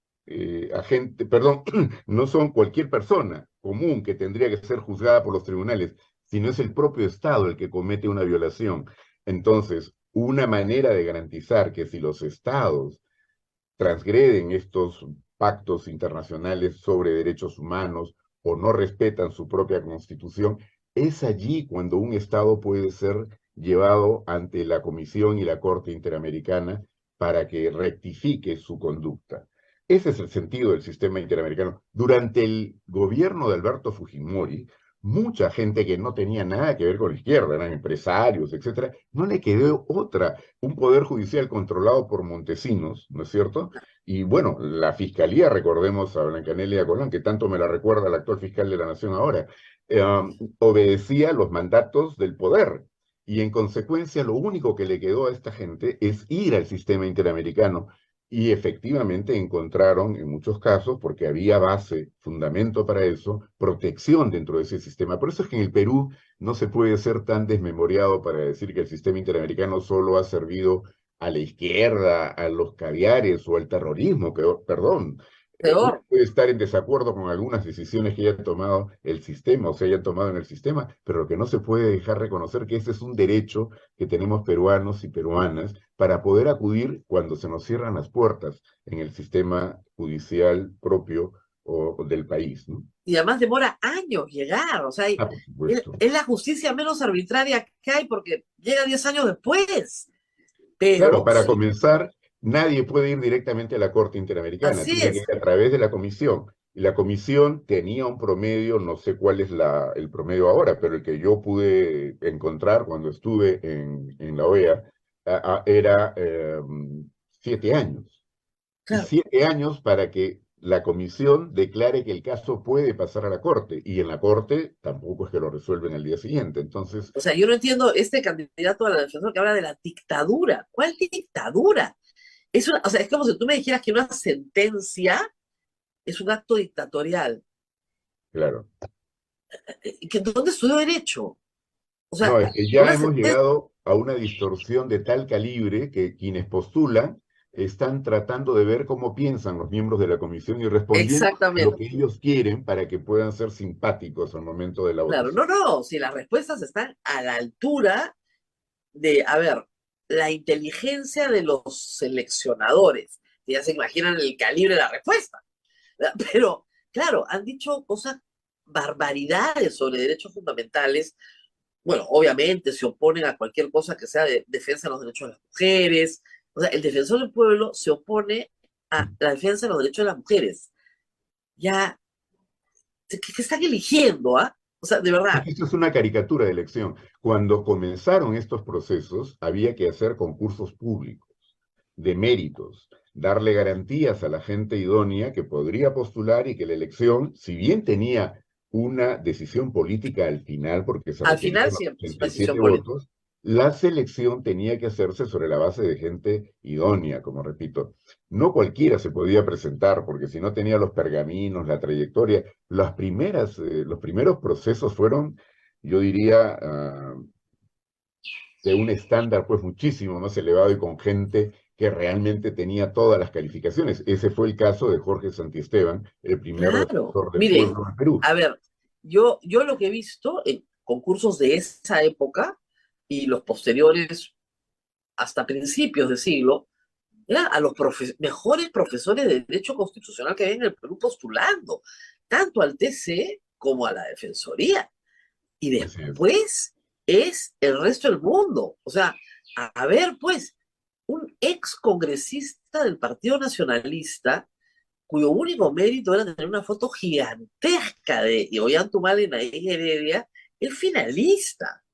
Speaker 4: perdón, no son cualquier persona común que tendría que ser juzgada por los tribunales, sino es el propio Estado el que comete una violación. Entonces, una manera de garantizar que si los Estados transgreden estos pactos internacionales sobre derechos humanos o no respetan su propia constitución, es allí cuando un Estado puede ser llevado ante la Comisión y la Corte Interamericana para que rectifique su conducta. Ese es el sentido del sistema interamericano. Durante el gobierno de Alberto Fujimori, mucha gente que no tenía nada que ver con la izquierda, eran empresarios, etcétera, no le quedó otra, un poder judicial controlado por Montesinos, ¿no es cierto? Y bueno, la fiscalía, recordemos a Blancanelia Colón, que tanto me la recuerda el actual fiscal de la Nación ahora, obedecía los mandatos del poder. Y en consecuencia, lo único que le quedó a esta gente es ir al sistema interamericano. Y efectivamente encontraron, en muchos casos, porque había base, fundamento para eso, protección dentro de ese sistema. Por eso es que en el Perú no se puede ser tan desmemoriado para decir que el sistema interamericano solo ha servido a la izquierda, a los caviares o al terrorismo, perdón. Uno
Speaker 3: Peor.
Speaker 4: puede estar en desacuerdo con algunas decisiones que haya tomado el sistema o se hayan tomado en el sistema, pero lo que no se puede dejar reconocer que ese es un derecho que tenemos peruanos y peruanas para poder acudir cuando se nos cierran las puertas en el sistema judicial propio o del país, ¿no?
Speaker 3: Y además demora años llegar, o sea,
Speaker 4: Ah, por supuesto.
Speaker 3: es la justicia menos arbitraria que hay porque llega 10 años después.
Speaker 4: Claro,
Speaker 3: Pero
Speaker 4: para
Speaker 3: sí,
Speaker 4: comenzar, nadie puede ir directamente a la Corte Interamericana,
Speaker 3: Así
Speaker 4: tiene que
Speaker 3: es.
Speaker 4: ir a través de la comisión. Y la comisión tenía un promedio, no sé cuál es el promedio ahora, pero el que yo pude encontrar cuando estuve en la OEA era 7 años. Y
Speaker 3: Claro.
Speaker 4: 7 años para que la comisión declare que el caso puede pasar a la Corte. Y en la Corte tampoco es que lo resuelven al día siguiente. Entonces,
Speaker 3: O sea, yo no entiendo este candidato a la defensor que habla de la dictadura. ¿Cuál dictadura? O sea, es como si tú me dijeras que una sentencia es un acto dictatorial.
Speaker 4: claro.
Speaker 3: ¿Dónde estudió derecho? O sea,
Speaker 4: No, es que ya
Speaker 3: una
Speaker 4: hemos
Speaker 3: sentencia,
Speaker 4: llegado a una distorsión de tal calibre que quienes postulan están tratando de ver cómo piensan los miembros de la comisión y respondiendo a lo que
Speaker 3: exactamente.
Speaker 4: ellos quieren para que puedan ser simpáticos al momento de la
Speaker 3: Claro,
Speaker 4: votación.
Speaker 3: no, no, si las respuestas están a la altura de, a ver, la inteligencia de los seleccionadores, que ya se imaginan el calibre de la respuesta. Pero, claro, han dicho cosas, barbaridades sobre derechos fundamentales. Bueno, obviamente se oponen a cualquier cosa que sea de defensa de los derechos de las mujeres. O sea, el defensor del pueblo se opone a la defensa de los derechos de las mujeres. Ya, ¿qué están eligiendo, ah? O sea, de
Speaker 4: Es
Speaker 3: verdad,
Speaker 4: que esto es una caricatura de elección. Cuando comenzaron estos procesos, había que hacer concursos públicos de méritos, darle garantías a la gente idónea que podría postular y que la elección, si bien tenía una decisión política al final, porque se
Speaker 3: al final
Speaker 4: requerían los
Speaker 3: siempre es una decisión
Speaker 4: 87
Speaker 3: política.
Speaker 4: votos, la selección tenía que hacerse sobre la base de gente idónea, como repito. No cualquiera se podía presentar, porque si no tenía los pergaminos, la trayectoria, los primeros procesos fueron, yo diría, de un estándar pues muchísimo más elevado y con gente que realmente tenía todas las calificaciones. Ese fue el caso de Jorge Santiesteban, el primer
Speaker 3: Claro.
Speaker 4: defensor del
Speaker 3: Mire,
Speaker 4: pueblo en Perú.
Speaker 3: a ver, yo lo que he visto en concursos de esa época y los posteriores hasta principios de siglo, era a los mejores profesores de Derecho Constitucional que hay en el Perú postulando, tanto al TC como a la Defensoría. Y
Speaker 4: Así es.
Speaker 3: después es el resto del mundo. O sea, a ver, pues, un ex congresista del Partido Nacionalista, cuyo único mérito era tener una foto gigantesca de Ollanta Humala y Heredia, el finalista.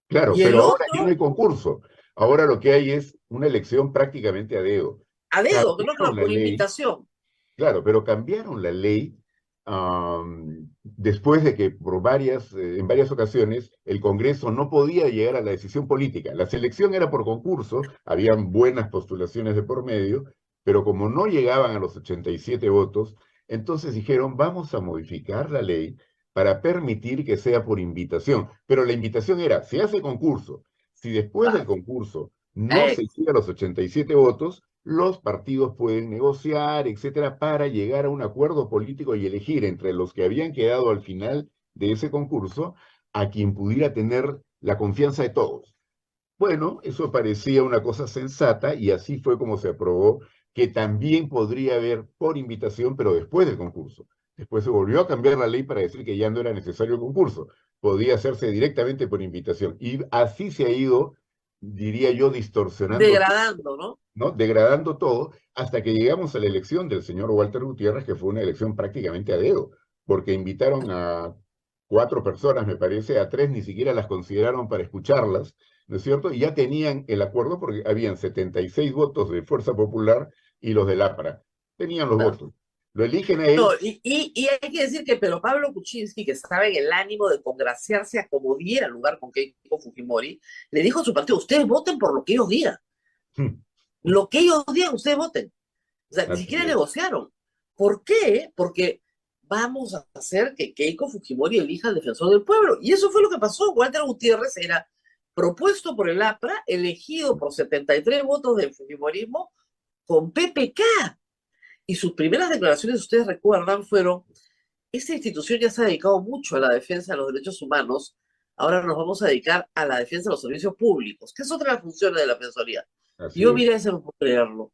Speaker 4: Claro,
Speaker 3: Y el
Speaker 4: pero ahora ya no
Speaker 3: otro,
Speaker 4: hay concurso. Ahora lo que hay es una elección prácticamente a dedo.
Speaker 3: a dedo, no,
Speaker 4: Cambiaron
Speaker 3: no,
Speaker 4: la
Speaker 3: por
Speaker 4: ley.
Speaker 3: invitación.
Speaker 4: Claro, pero cambiaron la ley después de que en varias ocasiones el Congreso no podía llegar a la decisión política. La selección era por concurso, habían buenas postulaciones de por medio, pero como no llegaban a los 87 votos, entonces dijeron, vamos a modificar la ley para permitir que sea por invitación. Pero la invitación era, se hace concurso. Si después del
Speaker 3: Ah,
Speaker 4: concurso no
Speaker 3: eh,
Speaker 4: se llega a los 87 votos, los partidos pueden negociar, etcétera, para llegar a un acuerdo político y elegir entre los que habían quedado al final de ese concurso a quien pudiera tener la confianza de todos. Bueno, eso parecía una cosa sensata y así fue como se aprobó que también podría haber por invitación, pero después del concurso. Después se volvió a cambiar la ley para decir que ya no era necesario el concurso, podía hacerse directamente por invitación. Y así se ha ido, diría yo, distorsionando,
Speaker 3: degradando, ¿no?
Speaker 4: ¿no? Degradando todo hasta que llegamos a la elección del señor Walter Gutiérrez, que fue una elección prácticamente a dedo, porque invitaron a 4 personas, me parece, a 3 ni siquiera las consideraron para escucharlas, ¿no es cierto? Y ya tenían el acuerdo porque habían 76 votos de Fuerza Popular y los del APRA. Tenían los
Speaker 3: Claro.
Speaker 4: votos. Lo eligen a
Speaker 3: No,
Speaker 4: él.
Speaker 3: y hay que decir que, pero Pablo Kuczynski, que estaba en el ánimo de congraciarse a como diera lugar con Keiko Fujimori, le dijo a su partido, ustedes voten por lo que ellos digan. Lo que ellos digan, ustedes voten. O sea, ni
Speaker 4: Así
Speaker 3: siquiera
Speaker 4: es.
Speaker 3: negociaron. ¿Por qué? Porque vamos a hacer que Keiko Fujimori elija al defensor del pueblo. Y eso fue lo que pasó. Walter Gutiérrez era propuesto por el APRA, elegido por 73 votos del Fujimorismo con PPK. Y sus primeras declaraciones, ustedes recuerdan, fueron, esta institución ya se ha dedicado mucho a la defensa de los derechos humanos, ahora nos vamos a dedicar a la defensa de los servicios públicos, que es otra de las funciones de la Defensoría. Y
Speaker 4: Así
Speaker 3: yo
Speaker 4: es.
Speaker 3: miré ese no puedo creerlo.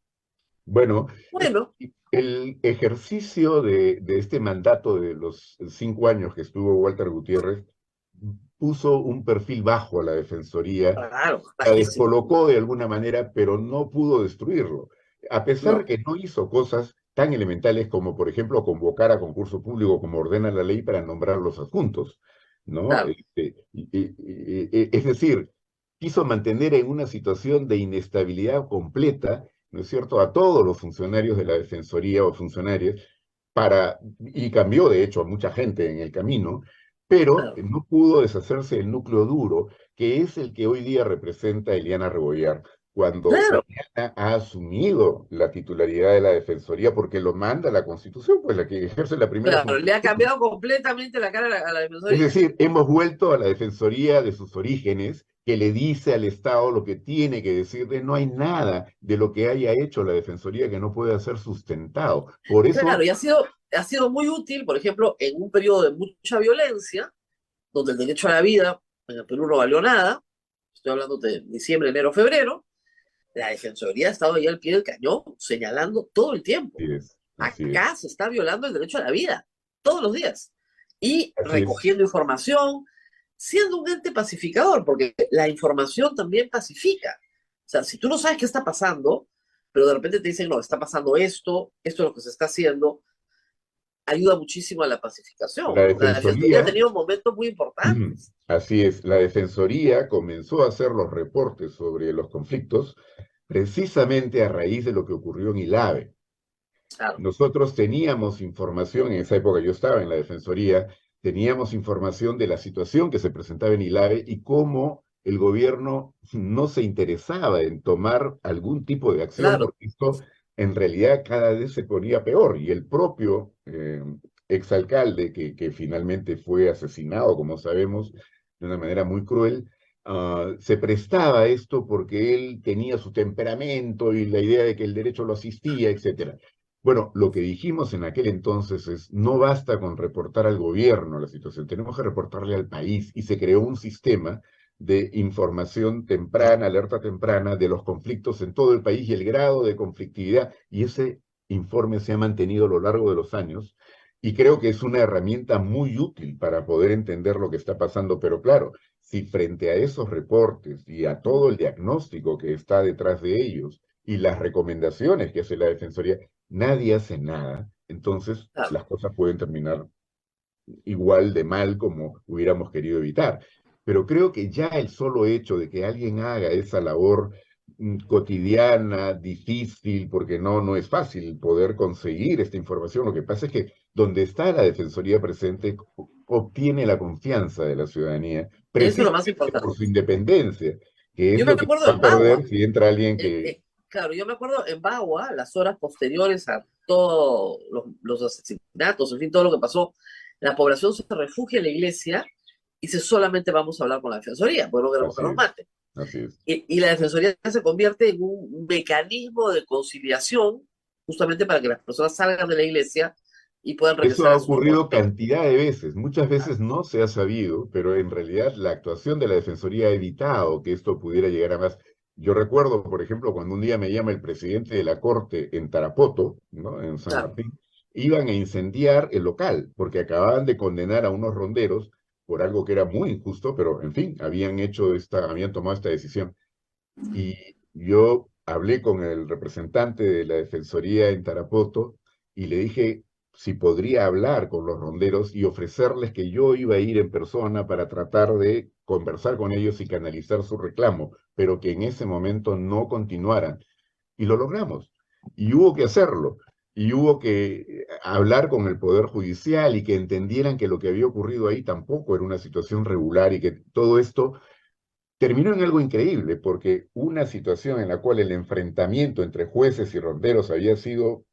Speaker 4: Bueno,
Speaker 3: Bueno,
Speaker 4: el ejercicio de este mandato de los 5 años que estuvo Walter Gutiérrez puso un perfil bajo a la Defensoría,
Speaker 3: Claro,
Speaker 4: la
Speaker 3: bajísimo.
Speaker 4: descolocó de alguna manera, pero no pudo destruirlo. A pesar
Speaker 3: No,
Speaker 4: que no hizo cosas tan elementales como, por ejemplo, convocar a concurso público como ordena la ley para nombrar los adjuntos, ¿no?
Speaker 3: claro,
Speaker 4: Es decir, quiso mantener en una situación de inestabilidad completa, ¿no es cierto?, a todos los funcionarios de la Defensoría o funcionarios, y cambió de hecho a mucha gente en el camino, pero
Speaker 3: claro.
Speaker 4: no pudo deshacerse del núcleo duro, que es el que hoy día representa a Eliana Rebollar, cuando
Speaker 3: Claro,
Speaker 4: Eliana ha asumido la titularidad de la Defensoría, porque lo manda la Constitución, pues la que ejerce la primera
Speaker 3: claro, le
Speaker 4: función.
Speaker 3: ha cambiado completamente la cara a la
Speaker 4: Es
Speaker 3: Defensoría.
Speaker 4: decir, hemos vuelto a la Defensoría de sus orígenes, que le dice al Estado lo que tiene que decirle. No hay nada de lo que haya hecho la Defensoría que no pueda ser sustentado. Por
Speaker 3: Claro,
Speaker 4: eso,
Speaker 3: y ha sido muy útil, por ejemplo, en un periodo de mucha violencia, donde el derecho a la vida en el Perú no valió nada, estoy hablando de diciembre, enero, febrero, la Defensoría ha estado ahí al pie del cañón, señalando todo el tiempo.
Speaker 4: así es, así es,
Speaker 3: Acá se está violando el derecho a la vida, todos los días. Y
Speaker 4: así es.
Speaker 3: recogiendo información, siendo un ente pacificador, porque la información también pacifica. O sea, si tú no sabes qué está pasando, pero de repente te dicen, no, está pasando esto es lo que se está haciendo, ayuda muchísimo a la
Speaker 4: La
Speaker 3: pacificación. La Defensoría ha
Speaker 4: Defensoría,
Speaker 3: tenido momentos muy importantes.
Speaker 4: así es, la Defensoría comenzó a hacer los reportes sobre los conflictos precisamente a raíz de lo que ocurrió en Ilave.
Speaker 3: Claro,
Speaker 4: Nosotros teníamos información, en esa época yo estaba en la Defensoría, teníamos información de la situación que se presentaba en Ilave y cómo el gobierno no se interesaba en tomar algún tipo de acción,
Speaker 3: claro,
Speaker 4: porque esto en realidad cada vez se ponía peor. Y el propio exalcalde, que finalmente fue asesinado, como sabemos, de una manera muy cruel, se prestaba a esto porque él tenía su temperamento y la idea de que el derecho lo asistía, etcétera. Bueno, lo que dijimos en aquel entonces es, no basta con reportar al gobierno la situación, tenemos que reportarle al país, y se creó un sistema de información temprana, alerta temprana de los conflictos en todo el país y el grado de conflictividad, y ese informe se ha mantenido a lo largo de los años, y creo que es una herramienta muy útil para poder entender lo que está pasando, pero claro, si frente a esos reportes y a todo el diagnóstico que está detrás de ellos, y las recomendaciones que hace la Defensoría, nadie hace nada, entonces
Speaker 3: claro.
Speaker 4: las cosas pueden terminar igual de mal como hubiéramos querido evitar. Pero creo que ya el solo hecho de que alguien haga esa labor cotidiana, difícil, porque no es fácil poder conseguir esta información. Lo que pasa es que donde está la Defensoría presente, obtiene la confianza de la ciudadanía,
Speaker 3: Eso es lo más
Speaker 4: precisamente por
Speaker 3: importante.
Speaker 4: su independencia, que es
Speaker 3: Yo me
Speaker 4: lo que
Speaker 3: acuerdo
Speaker 4: va
Speaker 3: en
Speaker 4: a perder
Speaker 3: Bagua,
Speaker 4: si entra alguien
Speaker 3: eh,
Speaker 4: que...
Speaker 3: eh, claro, yo me acuerdo en Bagua, las horas posteriores a todos los asesinatos, en fin, todo lo que pasó, la población se refugia en la iglesia y dice solamente vamos a hablar con la defensoría, porque no queremos que
Speaker 4: Así
Speaker 3: nos
Speaker 4: es,
Speaker 3: maten.
Speaker 4: así es.
Speaker 3: Y la defensoría se convierte en un mecanismo de conciliación justamente para que las personas salgan de la iglesia y puedan
Speaker 4: Eso
Speaker 3: regresar
Speaker 4: ha
Speaker 3: a sus
Speaker 4: ocurrido
Speaker 3: hogares.
Speaker 4: cantidad de veces, muchas veces no se ha sabido, pero en realidad la actuación de la Defensoría ha evitado que esto pudiera llegar a más. Yo recuerdo, por ejemplo, cuando un día me llama el presidente de la Corte en Tarapoto, ¿no?, en San
Speaker 3: Claro,
Speaker 4: Martín, iban a incendiar el local porque acababan de condenar a unos ronderos por algo que era muy injusto, pero en fin, habían tomado esta decisión. Y yo hablé con el representante de la Defensoría en Tarapoto y le dije si podría hablar con los ronderos y ofrecerles que yo iba a ir en persona para tratar de conversar con ellos y canalizar su reclamo, pero que en ese momento no continuaran. Y lo logramos. Y hubo que hacerlo. Y hubo que hablar con el Poder Judicial y que entendieran que lo que había ocurrido ahí tampoco era una situación regular y que todo esto terminó en algo increíble, porque una situación en la cual el enfrentamiento entre jueces y ronderos había sido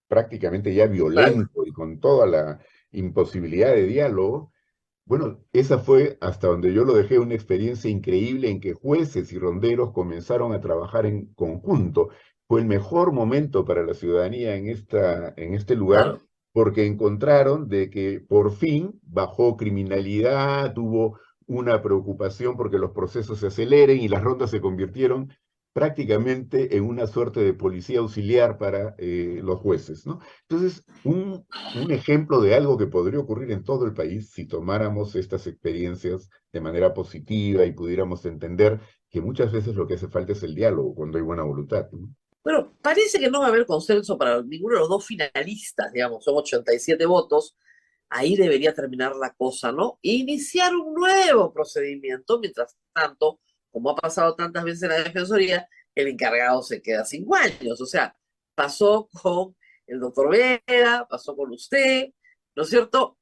Speaker 4: prácticamente ya
Speaker 3: claro.
Speaker 4: violento y con toda la imposibilidad de diálogo, bueno, esa fue hasta donde yo lo dejé una experiencia increíble en que jueces y ronderos comenzaron a trabajar en conjunto. Fue el mejor momento para la ciudadanía en este lugar,
Speaker 3: Claro.
Speaker 4: porque encontraron de que por fin bajó criminalidad, hubo una preocupación porque los procesos se aceleren y las rondas se convirtieron prácticamente en una suerte de policía auxiliar para los jueces, ¿no? Entonces, un ejemplo de algo que podría ocurrir en todo el país si tomáramos estas experiencias de manera positiva y pudiéramos entender que muchas veces lo que hace falta es el diálogo cuando hay buena voluntad, ¿no?
Speaker 3: Bueno, parece que no va a haber consenso para ninguno de los dos finalistas, digamos, son 87 votos. Ahí debería terminar la cosa, ¿no? Iniciar un nuevo procedimiento. Mientras tanto, como ha pasado tantas veces en la Defensoría, el encargado se queda 5 años. O sea, pasó con el doctor Vera, pasó con usted, ¿no es cierto?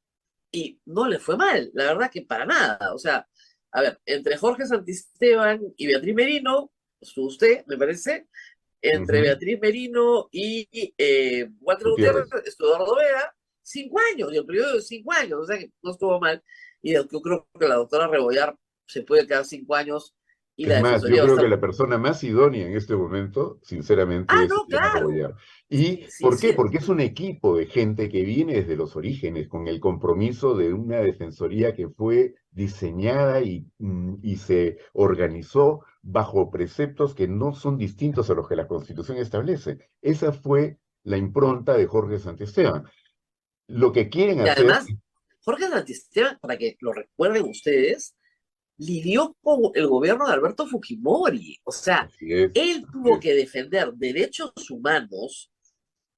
Speaker 3: Y no le fue mal, la verdad que para nada. O sea, a ver, entre Jorge Santisteban y Beatriz Merino, usted, me parece, entre
Speaker 4: Ujú.
Speaker 3: Beatriz Merino y Walter Gutiérrez,
Speaker 4: Gutiérrez.
Speaker 3: estuvo Eduardo Vera, 5 años, y el periodo de 5 años, o sea que no estuvo mal. Y yo creo que la doctora Rebollar se puede quedar 5 años y
Speaker 4: Es
Speaker 3: la
Speaker 4: más, yo
Speaker 3: defensoría va a
Speaker 4: creo
Speaker 3: estar.
Speaker 4: que la persona más idónea en este momento, sinceramente,
Speaker 3: Ah,
Speaker 4: es
Speaker 3: no,
Speaker 4: Elena
Speaker 3: claro.
Speaker 4: Rebollar. ¿Y
Speaker 3: Sí,
Speaker 4: por qué?
Speaker 3: sí,
Speaker 4: Porque es un equipo de gente que viene desde los orígenes, con el compromiso de una defensoría que fue diseñada y se organizó bajo preceptos que no son distintos a los que la Constitución establece. Esa fue la impronta de Jorge Santisteban. Lo que quieren
Speaker 3: y
Speaker 4: hacer,
Speaker 3: además, Jorge Santisteban, para que lo recuerden ustedes, lidió con el gobierno de Alberto Fujimori. O sea,
Speaker 4: así es,
Speaker 3: él
Speaker 4: así
Speaker 3: tuvo
Speaker 4: es.
Speaker 3: que defender derechos humanos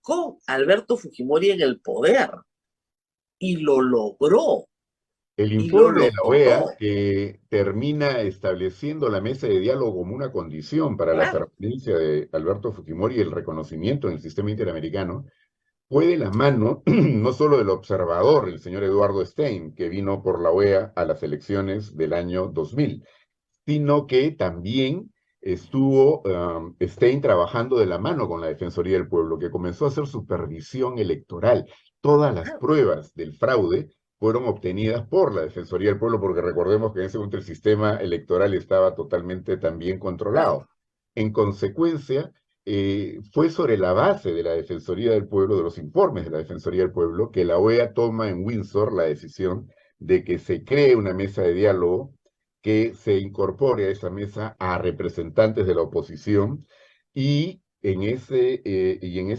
Speaker 3: con Alberto Fujimori en el poder y lo logró,
Speaker 4: El
Speaker 3: y lo
Speaker 4: informe de la OEA
Speaker 3: logró.
Speaker 4: que termina estableciendo la mesa de diálogo como una condición para la
Speaker 3: Claro,
Speaker 4: permanencia de Alberto Fujimori y el reconocimiento en el sistema interamericano, fue de la mano no solo del observador, el señor Eduardo Stein, que vino por la OEA a las elecciones del año 2000, sino que también estuvo Stein trabajando de la mano con la Defensoría del Pueblo, que comenzó a hacer supervisión electoral. Todas las
Speaker 3: claro,
Speaker 4: pruebas del fraude fueron obtenidas por la Defensoría del Pueblo, porque recordemos que en ese momento el sistema electoral estaba totalmente también
Speaker 3: claro.
Speaker 4: controlado. En consecuencia, fue sobre la base de la Defensoría del Pueblo, de los informes de la Defensoría del Pueblo, que la OEA toma en Windsor la decisión de que se cree una mesa de diálogo, que se incorpore a esa mesa a representantes de la oposición y en ese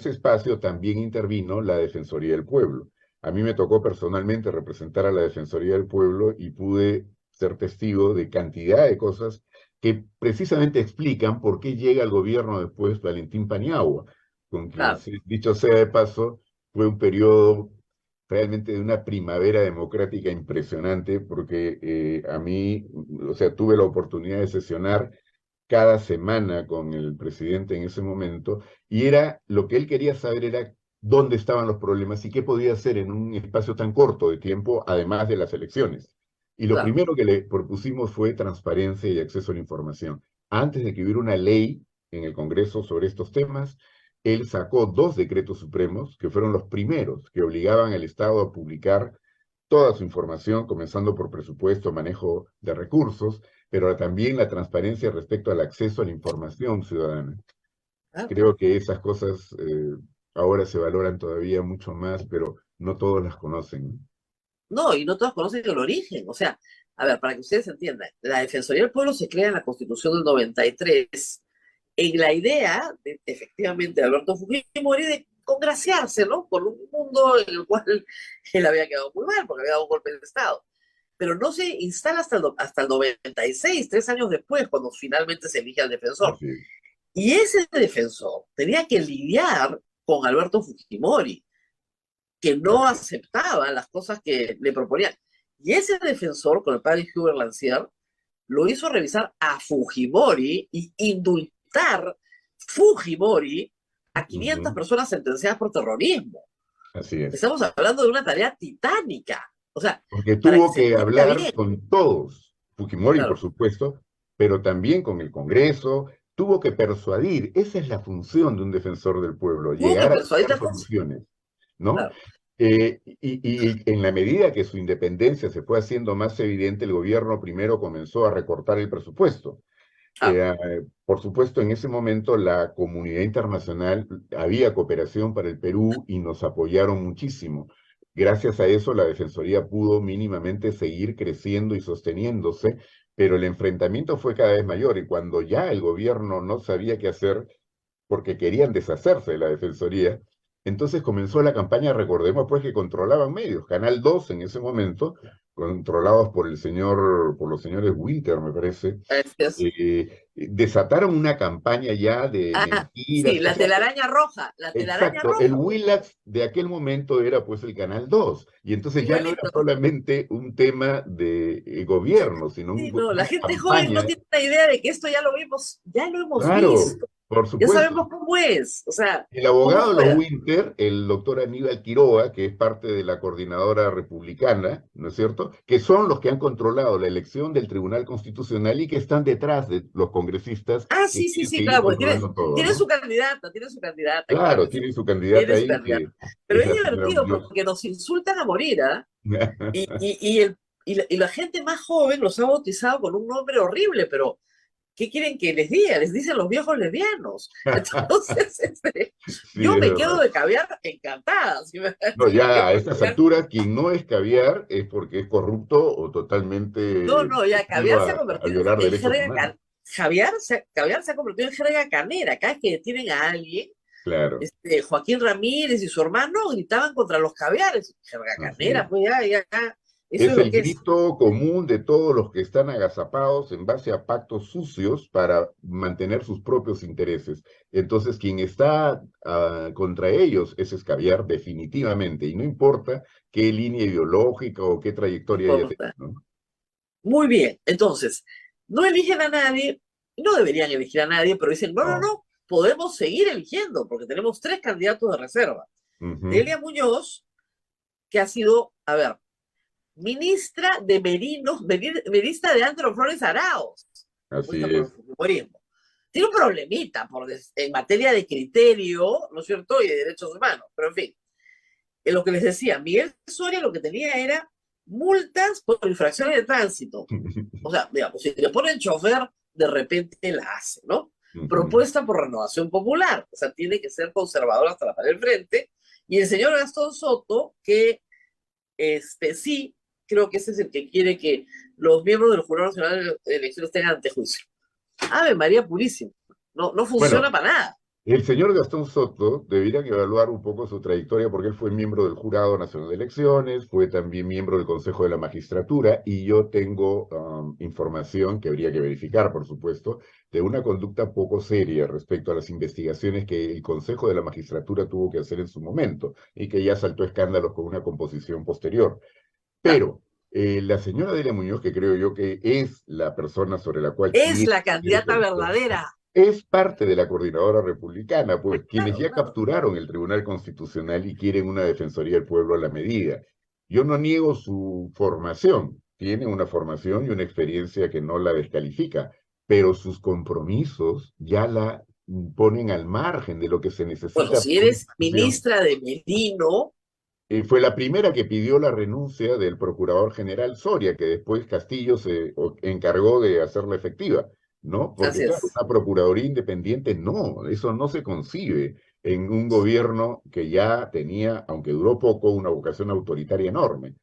Speaker 4: espacio también intervino la Defensoría del Pueblo. A mí me tocó personalmente representar a la Defensoría del Pueblo y pude ser testigo de cantidad de cosas que precisamente explican por qué llega al gobierno después Valentín Paniagua, con quien,
Speaker 3: Claro.
Speaker 4: dicho sea de paso, fue un periodo realmente de una primavera democrática impresionante, porque a mí, o sea, tuve la oportunidad de sesionar cada semana con el presidente en ese momento, y era lo que él quería saber era dónde estaban los problemas y qué podía hacer en un espacio tan corto de tiempo, además de las elecciones. Y lo
Speaker 3: Claro.
Speaker 4: primero que le propusimos fue transparencia y acceso a la información. Antes de que hubiera una ley en el Congreso sobre estos temas, él sacó 2 decretos supremos que fueron los primeros que obligaban al Estado a publicar toda su información, comenzando por presupuesto, manejo de recursos, pero también la transparencia respecto al acceso a la información ciudadana.
Speaker 3: Claro.
Speaker 4: Creo que esas cosas ahora se valoran todavía mucho más, pero no todos las conocen.
Speaker 3: No, y no todos conocen el origen. O sea, a ver, para que ustedes entiendan, la Defensoría del Pueblo se crea en la Constitución del 93 en la idea, de, efectivamente, de Alberto Fujimori de congraciarse, ¿no? Con un mundo en el cual él había quedado muy mal porque había dado un golpe de Estado. Pero no se instala hasta el 96, 3 años después, cuando finalmente se elige al defensor.
Speaker 4: Así es.
Speaker 3: Y ese defensor tenía que lidiar con Alberto Fujimori, que no
Speaker 4: Así es.
Speaker 3: aceptaba las cosas que le proponían. Y ese defensor, con el padre Hubert Lancier, lo hizo revisar a Fujimori y indultar Fujimori a 500
Speaker 4: Ujú.
Speaker 3: personas sentenciadas por terrorismo.
Speaker 4: Así es.
Speaker 3: Estamos hablando de una tarea titánica. O sea,
Speaker 4: Porque
Speaker 3: para que
Speaker 4: tuvo
Speaker 3: se
Speaker 4: que
Speaker 3: entienda
Speaker 4: hablar
Speaker 3: bien,
Speaker 4: con todos, Fujimori, por
Speaker 3: claro,
Speaker 4: supuesto, pero también con el Congreso, tuvo que persuadir. Esa es la función de un defensor del pueblo,
Speaker 3: tuvo que
Speaker 4: llegar a
Speaker 3: persuadir
Speaker 4: buscar
Speaker 3: a todos.
Speaker 4: soluciones, ¿no?
Speaker 3: Claro.
Speaker 4: Y en la medida que su independencia se fue haciendo más evidente, el gobierno primero comenzó a recortar el presupuesto.
Speaker 3: Ah,
Speaker 4: Por supuesto, en ese momento la comunidad internacional, había cooperación para el Perú y nos apoyaron muchísimo. Gracias a eso, la Defensoría pudo mínimamente seguir creciendo y sosteniéndose, pero el enfrentamiento fue cada vez mayor y cuando ya el gobierno no sabía qué hacer porque querían deshacerse de la Defensoría, entonces comenzó la campaña, recordemos pues que controlaban medios, Canal 2 en ese momento, controlados por por los señores Winter, me parece,
Speaker 3: Es-
Speaker 4: desataron una campaña ya de
Speaker 3: Ah, sí,
Speaker 4: mentiras. O
Speaker 3: la
Speaker 4: sea,
Speaker 3: telaraña roja, la telaraña
Speaker 4: exacto, el
Speaker 3: roja, pues,
Speaker 4: Willax de aquel momento era pues el Canal 2 y entonces ya no era
Speaker 3: igualito.
Speaker 4: solamente un tema de gobierno, sino
Speaker 3: Sí, no, la
Speaker 4: una
Speaker 3: gente joven no
Speaker 4: campaña.
Speaker 3: tiene una idea de que esto ya lo vimos, ya lo hemos
Speaker 4: Claro,
Speaker 3: visto,
Speaker 4: por
Speaker 3: ya
Speaker 4: supuesto.
Speaker 3: sabemos cómo es, o sea,
Speaker 4: El abogado
Speaker 3: cómo
Speaker 4: de los
Speaker 3: juega.
Speaker 4: Winter, el doctor Aníbal Quiroga, que es parte de la coordinadora republicana, ¿no es cierto? Que son los que han controlado la elección del Tribunal Constitucional y que están detrás de los congresistas
Speaker 3: Ah,
Speaker 4: que
Speaker 3: sí, sí,
Speaker 4: quieren
Speaker 3: sí,
Speaker 4: seguir
Speaker 3: claro, porque tiene,
Speaker 4: controlando todo,
Speaker 3: tiene su
Speaker 4: ¿no?
Speaker 3: candidata, claro
Speaker 4: Claro,
Speaker 3: que sí,
Speaker 4: tienen su candidata
Speaker 3: tiene su
Speaker 4: ahí,
Speaker 3: candidata.
Speaker 4: que
Speaker 3: Pero
Speaker 4: es
Speaker 3: es
Speaker 4: la señora
Speaker 3: divertido
Speaker 4: Muñoz.
Speaker 3: porque nos insultan a morir, ¿ah? Y la gente más joven los ha bautizado con un nombre horrible, pero ¿qué quieren que les diga? Les dicen los viejos lesbianos. Entonces,
Speaker 4: Sí,
Speaker 3: yo
Speaker 4: es
Speaker 3: me quedo
Speaker 4: verdad.
Speaker 3: de caviar encantada.
Speaker 4: No,
Speaker 3: Si me
Speaker 4: ya
Speaker 3: quieren
Speaker 4: a estas
Speaker 3: bautizar.
Speaker 4: alturas, quien no es caviar es porque es corrupto o
Speaker 3: No,
Speaker 4: totalmente
Speaker 3: no, ya
Speaker 4: metido
Speaker 3: caviar se ha
Speaker 4: a
Speaker 3: convertido
Speaker 4: violar
Speaker 3: en
Speaker 4: derechos
Speaker 3: jerga
Speaker 4: humanos.
Speaker 3: caviar se ha convertido en jerga canera. Cada vez que detienen a alguien,
Speaker 4: Claro,
Speaker 3: Joaquín Ramírez y su hermano gritaban contra los caviares. Jerga
Speaker 4: así es.
Speaker 3: canera, pues ya. Eso
Speaker 4: Es
Speaker 3: es lo
Speaker 4: el
Speaker 3: que es.
Speaker 4: grito común de todos los que están agazapados en base a pactos sucios para mantener sus propios intereses. Entonces, quien está contra ellos es escabiar definitivamente, y no importa qué línea ideológica o qué
Speaker 3: No
Speaker 4: trayectoria haya tenido,
Speaker 3: importa.
Speaker 4: ¿no?
Speaker 3: Muy bien. Entonces, no eligen a nadie, no deberían elegir a nadie, pero dicen, no, no,
Speaker 4: No.
Speaker 3: no, podemos seguir eligiendo, porque tenemos 3 candidatos de reserva.
Speaker 4: Ujú.
Speaker 3: Delia Muñoz, que ha sido, a ver, ministra de Merino, ministra de Andro Flores Arauz,
Speaker 4: Así
Speaker 3: propuesta por el
Speaker 4: es.
Speaker 3: Fujimorismo. Tiene un problemita en materia de criterio, ¿no es cierto?, y de derechos humanos, pero en fin, en lo que les decía, Miguel Soria lo que tenía era multas por infracciones de tránsito. O sea, digamos, si le ponen chofer, de repente la hace, ¿no?
Speaker 4: Ujú.
Speaker 3: Propuesta por Renovación Popular, o sea, tiene que ser conservador hasta la pared del frente. Y el señor Gastón Soto, que sí, creo que ese es el que quiere que los miembros del Jurado Nacional de Elecciones tengan antejuicio. Ave María Purísima, no, no
Speaker 4: Bueno,
Speaker 3: funciona para nada.
Speaker 4: el señor Gastón Soto debería evaluar un poco su trayectoria porque él fue miembro del Jurado Nacional de Elecciones, fue también miembro del Consejo de la Magistratura y yo tengo información que habría que verificar, por supuesto, de una conducta poco seria respecto a las investigaciones que el Consejo de la Magistratura tuvo que hacer en su momento y que ya saltó escándalos con una composición posterior.
Speaker 3: Claro.
Speaker 4: Pero la señora Delia Muñoz, que creo yo que es la persona sobre la cual
Speaker 3: Es
Speaker 4: tiene
Speaker 3: la
Speaker 4: que ser
Speaker 3: candidata
Speaker 4: elección,
Speaker 3: verdadera.
Speaker 4: es parte de la coordinadora republicana, pues quienes
Speaker 3: Claro,
Speaker 4: ya
Speaker 3: claro.
Speaker 4: capturaron el Tribunal Constitucional y quieren una defensoría del pueblo a la medida. Yo no niego su formación, tiene una formación y una experiencia que no la descalifica, pero sus compromisos ya la ponen al margen de lo que se
Speaker 3: Bueno,
Speaker 4: necesita
Speaker 3: si
Speaker 4: para una
Speaker 3: eres
Speaker 4: institución.
Speaker 3: ministra de Merino,
Speaker 4: Fue la primera que pidió la renuncia del procurador general Soria, que después Castillo se encargó de hacerla efectiva, ¿no? Porque,
Speaker 3: así
Speaker 4: claro,
Speaker 3: es.
Speaker 4: una procuraduría independiente, no, eso no se concibe en un gobierno que ya tenía, aunque duró poco, una vocación autoritaria enorme.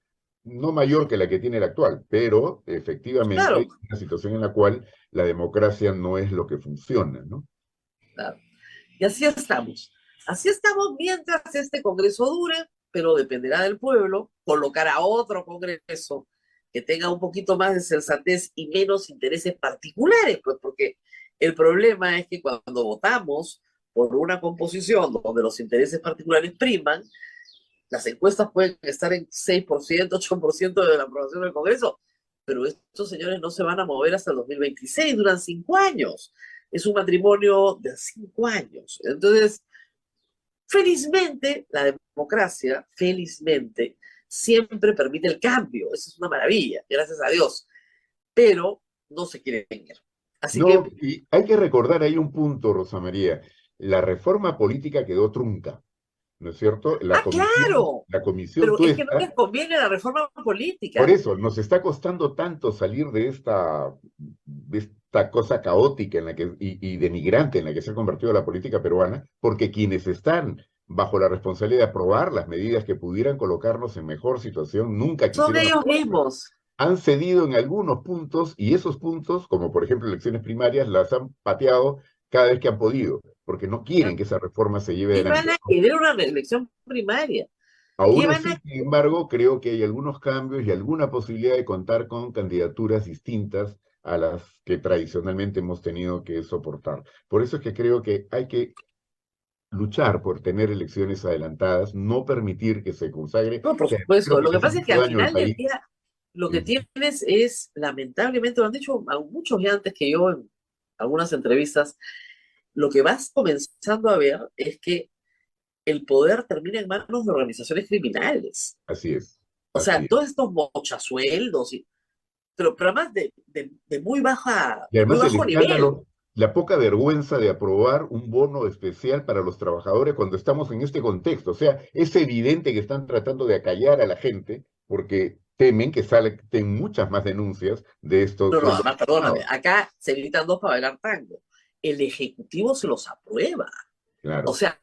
Speaker 4: No mayor que la que tiene el actual, pero
Speaker 3: Claro,
Speaker 4: efectivamente una situación en la cual la democracia no es lo que funciona, ¿no?
Speaker 3: claro. Y así estamos. Así estamos mientras este Congreso dure, pero dependerá del pueblo colocar a otro Congreso que tenga un poquito más de sensatez y menos intereses particulares, pues porque el problema es que cuando votamos por una composición donde los intereses particulares priman, las encuestas pueden estar en 6%, 8% de la aprobación del Congreso, pero estos señores no se van a mover hasta el 2026, duran 5 años. Es un matrimonio de 5 años. Entonces, felizmente, la democracia, felizmente, siempre permite el cambio. Eso es una maravilla, gracias a Dios. Pero no se quiere ir. Así
Speaker 4: No,
Speaker 3: que,
Speaker 4: y hay que recordar ahí un punto, Rosa María. La reforma política quedó trunca, ¿no es cierto?
Speaker 3: claro,
Speaker 4: La comisión
Speaker 3: pero es que no les
Speaker 4: tuesta,
Speaker 3: conviene la reforma
Speaker 4: por
Speaker 3: política.
Speaker 4: eso nos está costando tanto salir de esta cosa caótica en la que, y denigrante en la que se ha convertido la política peruana, porque quienes están bajo la responsabilidad de aprobar las medidas que pudieran colocarnos en mejor situación nunca
Speaker 3: Son
Speaker 4: quisieron
Speaker 3: ellos
Speaker 4: aprobarlas.
Speaker 3: mismos.
Speaker 4: han cedido en algunos puntos y esos puntos, como por ejemplo elecciones primarias, las han pateado cada vez que han podido, porque no quieren que esa reforma se lleve
Speaker 3: ¿Qué van
Speaker 4: adelante.
Speaker 3: a querer una reelección primaria? ¿Qué
Speaker 4: Aún
Speaker 3: van
Speaker 4: así,
Speaker 3: a
Speaker 4: sin embargo, creo que hay algunos cambios y alguna posibilidad de contar con candidaturas distintas a las que tradicionalmente hemos tenido que soportar. Por eso es que creo que hay que luchar por tener elecciones adelantadas, no permitir que se consagre,
Speaker 3: No, por
Speaker 4: que creo
Speaker 3: supuesto.
Speaker 4: que
Speaker 3: Lo
Speaker 4: le
Speaker 3: que
Speaker 4: hace
Speaker 3: pasa es que
Speaker 4: mucho
Speaker 3: al
Speaker 4: daño al
Speaker 3: final del
Speaker 4: país.
Speaker 3: día lo que
Speaker 4: Es-
Speaker 3: tienes es, lamentablemente, lo han dicho muchos ya antes que yo en algunas entrevistas, lo que vas comenzando a ver es que el poder termina en manos de organizaciones criminales.
Speaker 4: así es,
Speaker 3: O sea,
Speaker 4: así es.
Speaker 3: todos estos mochasueldos, pero además de
Speaker 4: Y
Speaker 3: muy
Speaker 4: además el
Speaker 3: bajo nivel.
Speaker 4: escándalo, la poca vergüenza de aprobar un bono especial para los trabajadores cuando estamos en este contexto. O sea, es evidente que están tratando de acallar a la gente porque temen que salten muchas más denuncias de estos
Speaker 3: No, no,
Speaker 4: sueldos
Speaker 3: además, perdóname,
Speaker 4: inflados.
Speaker 3: acá se gritan dos para bailar tango. El Ejecutivo se los aprueba. O
Speaker 4: Claro.
Speaker 3: sea,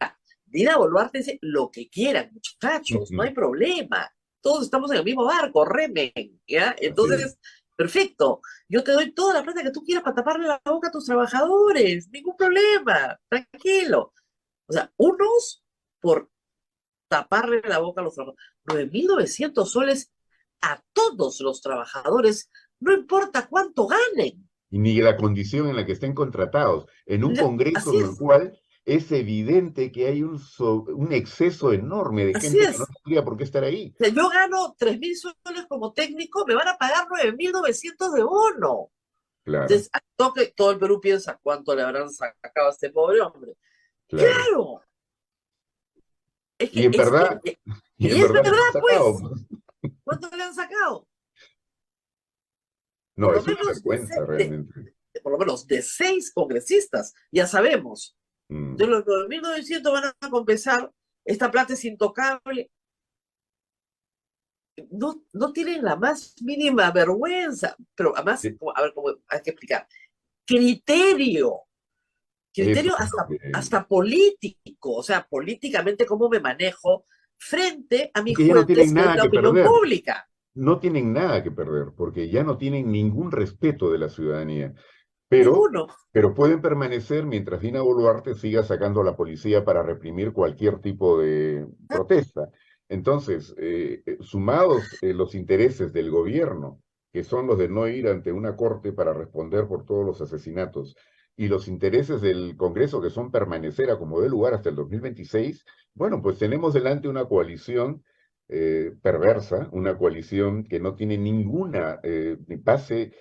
Speaker 3: Dina Boluarte dice lo que quieran, muchachos, no hay
Speaker 4: Ujú.
Speaker 3: problema. Todos estamos en el mismo barco, remen, ¿ya?
Speaker 4: Así es.
Speaker 3: Entonces, perfecto. Yo te doy toda la plata que tú quieras para taparle la boca a tus trabajadores, ningún problema, tranquilo. O sea, unos por taparle la boca a los trabajadores. 9.900 soles a todos los trabajadores, no importa cuánto ganen.
Speaker 4: Y ni la condición en la que estén contratados, en un Congreso
Speaker 3: Así
Speaker 4: en el
Speaker 3: es,
Speaker 4: cual es evidente que hay un exceso enorme de
Speaker 3: así
Speaker 4: gente que no
Speaker 3: es.
Speaker 4: tendría por qué estar ahí.
Speaker 3: O sea, yo gano 3.000 soles como técnico, me van a pagar 9.900 de bono.
Speaker 4: Claro,
Speaker 3: Entonces, toque, todo el Perú piensa cuánto le habrán sacado a este pobre hombre.
Speaker 4: claro.
Speaker 3: Claro, es
Speaker 4: Y
Speaker 3: que
Speaker 4: en verdad, y
Speaker 3: y
Speaker 4: en
Speaker 3: es
Speaker 4: verdad
Speaker 3: verdad,
Speaker 4: lo han sacado,
Speaker 3: pues,
Speaker 4: pues.
Speaker 3: ¿cuánto le han sacado? Por
Speaker 4: No,
Speaker 3: lo
Speaker 4: es una
Speaker 3: menos
Speaker 4: vergüenza realmente.
Speaker 3: por lo menos de 6 congresistas, ya sabemos. De
Speaker 4: Mm.
Speaker 3: los 9.900 van a compensar, esta plata es intocable. No tienen la más mínima vergüenza, pero además,
Speaker 4: Sí,
Speaker 3: a ver, cómo hay que explicar. Criterio,
Speaker 4: eso
Speaker 3: criterio
Speaker 4: es lo
Speaker 3: hasta político, o sea, políticamente cómo me manejo frente a mi
Speaker 4: que ya no
Speaker 3: juez,
Speaker 4: tienen
Speaker 3: que es
Speaker 4: nada
Speaker 3: la
Speaker 4: que
Speaker 3: opinión
Speaker 4: perder.
Speaker 3: pública.
Speaker 4: No tienen nada que perder, porque ya no tienen ningún respeto de la ciudadanía. Pero,
Speaker 3: Ninguno.
Speaker 4: pero pueden permanecer mientras Dina Boluarte siga sacando a la policía para reprimir cualquier tipo de protesta. Entonces, sumados los intereses del gobierno, que son los de no ir ante una corte para responder por todos los asesinatos, y los intereses del Congreso, que son permanecer a como dé lugar hasta el 2026, bueno, pues tenemos delante una coalición perversa, una coalición que no tiene ninguna ni base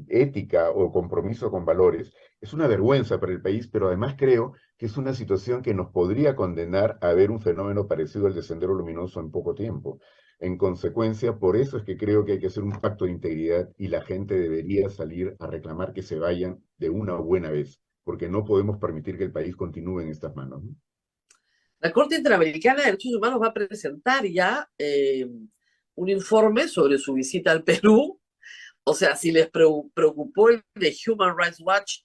Speaker 4: ética o compromiso con valores. Es una vergüenza para el país, pero además creo que es una situación que nos podría condenar a ver un fenómeno parecido al de Sendero Luminoso en poco tiempo. En consecuencia, por eso es que creo que hay que hacer un pacto de integridad y la gente debería salir a reclamar que se vayan de una buena vez, porque no podemos permitir que el país continúe en estas manos, ¿no?
Speaker 3: La Corte Interamericana de Derechos Humanos va a presentar ya un informe sobre su visita al Perú. O sea, si les preocupó el de Human Rights Watch,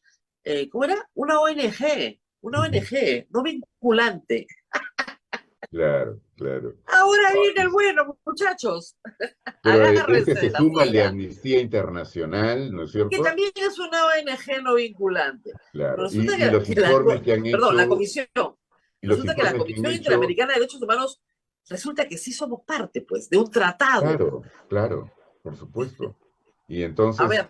Speaker 3: ¿cómo era? Una ONG, no vinculante.
Speaker 4: Claro, claro.
Speaker 3: Ahora viene el bueno, muchachos.
Speaker 4: Pero ese
Speaker 3: Agárrense
Speaker 4: se
Speaker 3: de la
Speaker 4: suma al de
Speaker 3: silla,
Speaker 4: Amnistía Internacional, ¿no es
Speaker 3: que
Speaker 4: cierto?
Speaker 3: también es una ONG no vinculante.
Speaker 4: Claro.
Speaker 3: Resulta
Speaker 4: Y los informes que han
Speaker 3: perdón, la
Speaker 4: hecho,
Speaker 3: comisión,
Speaker 4: y los
Speaker 3: resulta que la
Speaker 4: informes que han
Speaker 3: Comisión
Speaker 4: hecho,
Speaker 3: Interamericana de Derechos Humanos, resulta que sí somos parte, pues, de un tratado.
Speaker 4: claro, claro, por supuesto. Y
Speaker 3: A
Speaker 4: entonces
Speaker 3: ver,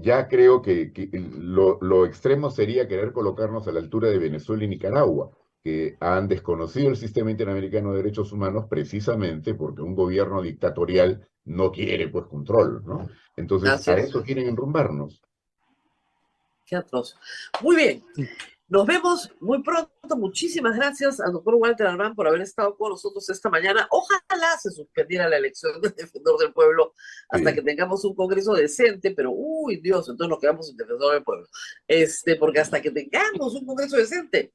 Speaker 4: ya creo que lo extremo sería querer colocarnos a la altura de Venezuela y Nicaragua, que han desconocido el sistema interamericano de derechos humanos precisamente porque un gobierno dictatorial no quiere pues control, ¿no? Entonces
Speaker 3: así
Speaker 4: a
Speaker 3: es,
Speaker 4: eso quieren enrumbarnos.
Speaker 3: qué atroz. Muy bien, nos vemos muy pronto. Muchísimas gracias al doctor Walter Armán por haber estado con nosotros esta mañana. Ojalá se suspendiera la elección del defensor del pueblo hasta
Speaker 4: Sí.
Speaker 3: que tengamos un congreso decente, pero uy, Dios, entonces nos quedamos sin defensor del pueblo. Porque hasta que tengamos un congreso decente,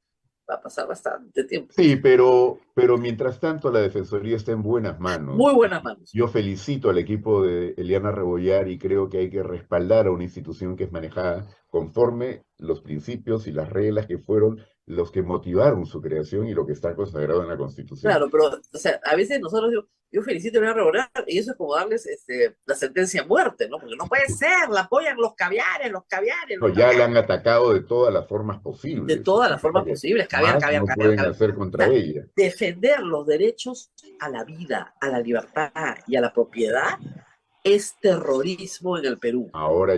Speaker 3: va a pasar bastante tiempo.
Speaker 4: Sí, pero mientras tanto la Defensoría está en buenas
Speaker 3: Muy
Speaker 4: manos.
Speaker 3: buenas manos.
Speaker 4: Yo felicito al equipo de Eliana Rebollar y creo que hay que respaldar a una institución que es manejada conforme los principios y las reglas que fueron los que motivaron su creación y lo que está consagrado en la Constitución.
Speaker 3: Claro, pero, o sea, a veces nosotros digo, yo felicito a Leonardo Bonar, y eso es como darles la sentencia a muerte, ¿no? Porque no puede ser, la apoyan los caviares, los caviares,
Speaker 4: No,
Speaker 3: los
Speaker 4: ya la
Speaker 3: caviares.
Speaker 4: han atacado de todas las formas
Speaker 3: De
Speaker 4: posibles.
Speaker 3: todas las formas
Speaker 4: Que
Speaker 3: posibles, caviar,
Speaker 4: más
Speaker 3: caviar,
Speaker 4: no
Speaker 3: caviar,
Speaker 4: pueden
Speaker 3: caviar.
Speaker 4: hacer
Speaker 3: O
Speaker 4: contra
Speaker 3: sea,
Speaker 4: ella.
Speaker 3: defender los derechos a la vida, a la libertad y a la propiedad es terrorismo en el Perú.
Speaker 4: Ahora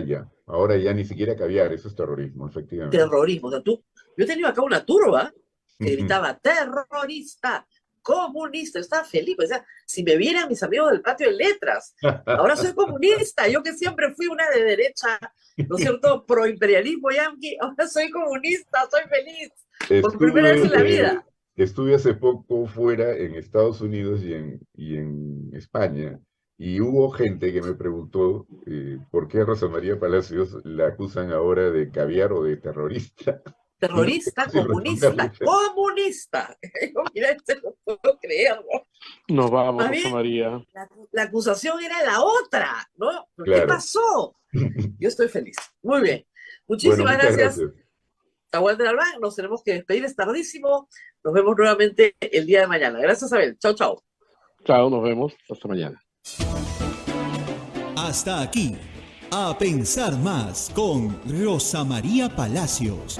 Speaker 4: ya ni siquiera caviar, eso es terrorismo, efectivamente.
Speaker 3: Terrorismo. O sea, yo he tenido acá una turba que gritaba terrorista, comunista. Yo estaba feliz, o sea, si me vieran mis amigos del patio de letras, ahora soy comunista, yo que siempre fui una de derecha, ¿no es cierto? Proimperialismo yanqui, ahora soy comunista, soy feliz, por primera vez en la vida.
Speaker 4: Estuve hace poco fuera en Estados Unidos y en España, y hubo gente que me preguntó por qué a Rosa María Palacios la acusan ahora de caviar o de terrorista. Y no sé
Speaker 3: Terrorista,
Speaker 4: si
Speaker 3: comunista,
Speaker 4: responderles.
Speaker 3: comunista. Yo, mira, no puedo creerlo.
Speaker 2: Nos vamos,
Speaker 3: Más
Speaker 2: Rosa
Speaker 3: bien,
Speaker 2: María.
Speaker 3: la acusación era la otra, ¿no? ¿Qué
Speaker 4: Claro.
Speaker 3: pasó? Yo estoy feliz. Muy bien.
Speaker 4: Bueno,
Speaker 3: Muchísimas
Speaker 4: muchas
Speaker 3: gracias a Walter Albán. Nos tenemos que despedir, es tardísimo. Nos vemos nuevamente el día de mañana. Gracias, Abel. Chao, chao.
Speaker 2: Chao, nos vemos. Hasta mañana.
Speaker 1: Hasta aquí, A Pensar Más con Rosa María Palacios.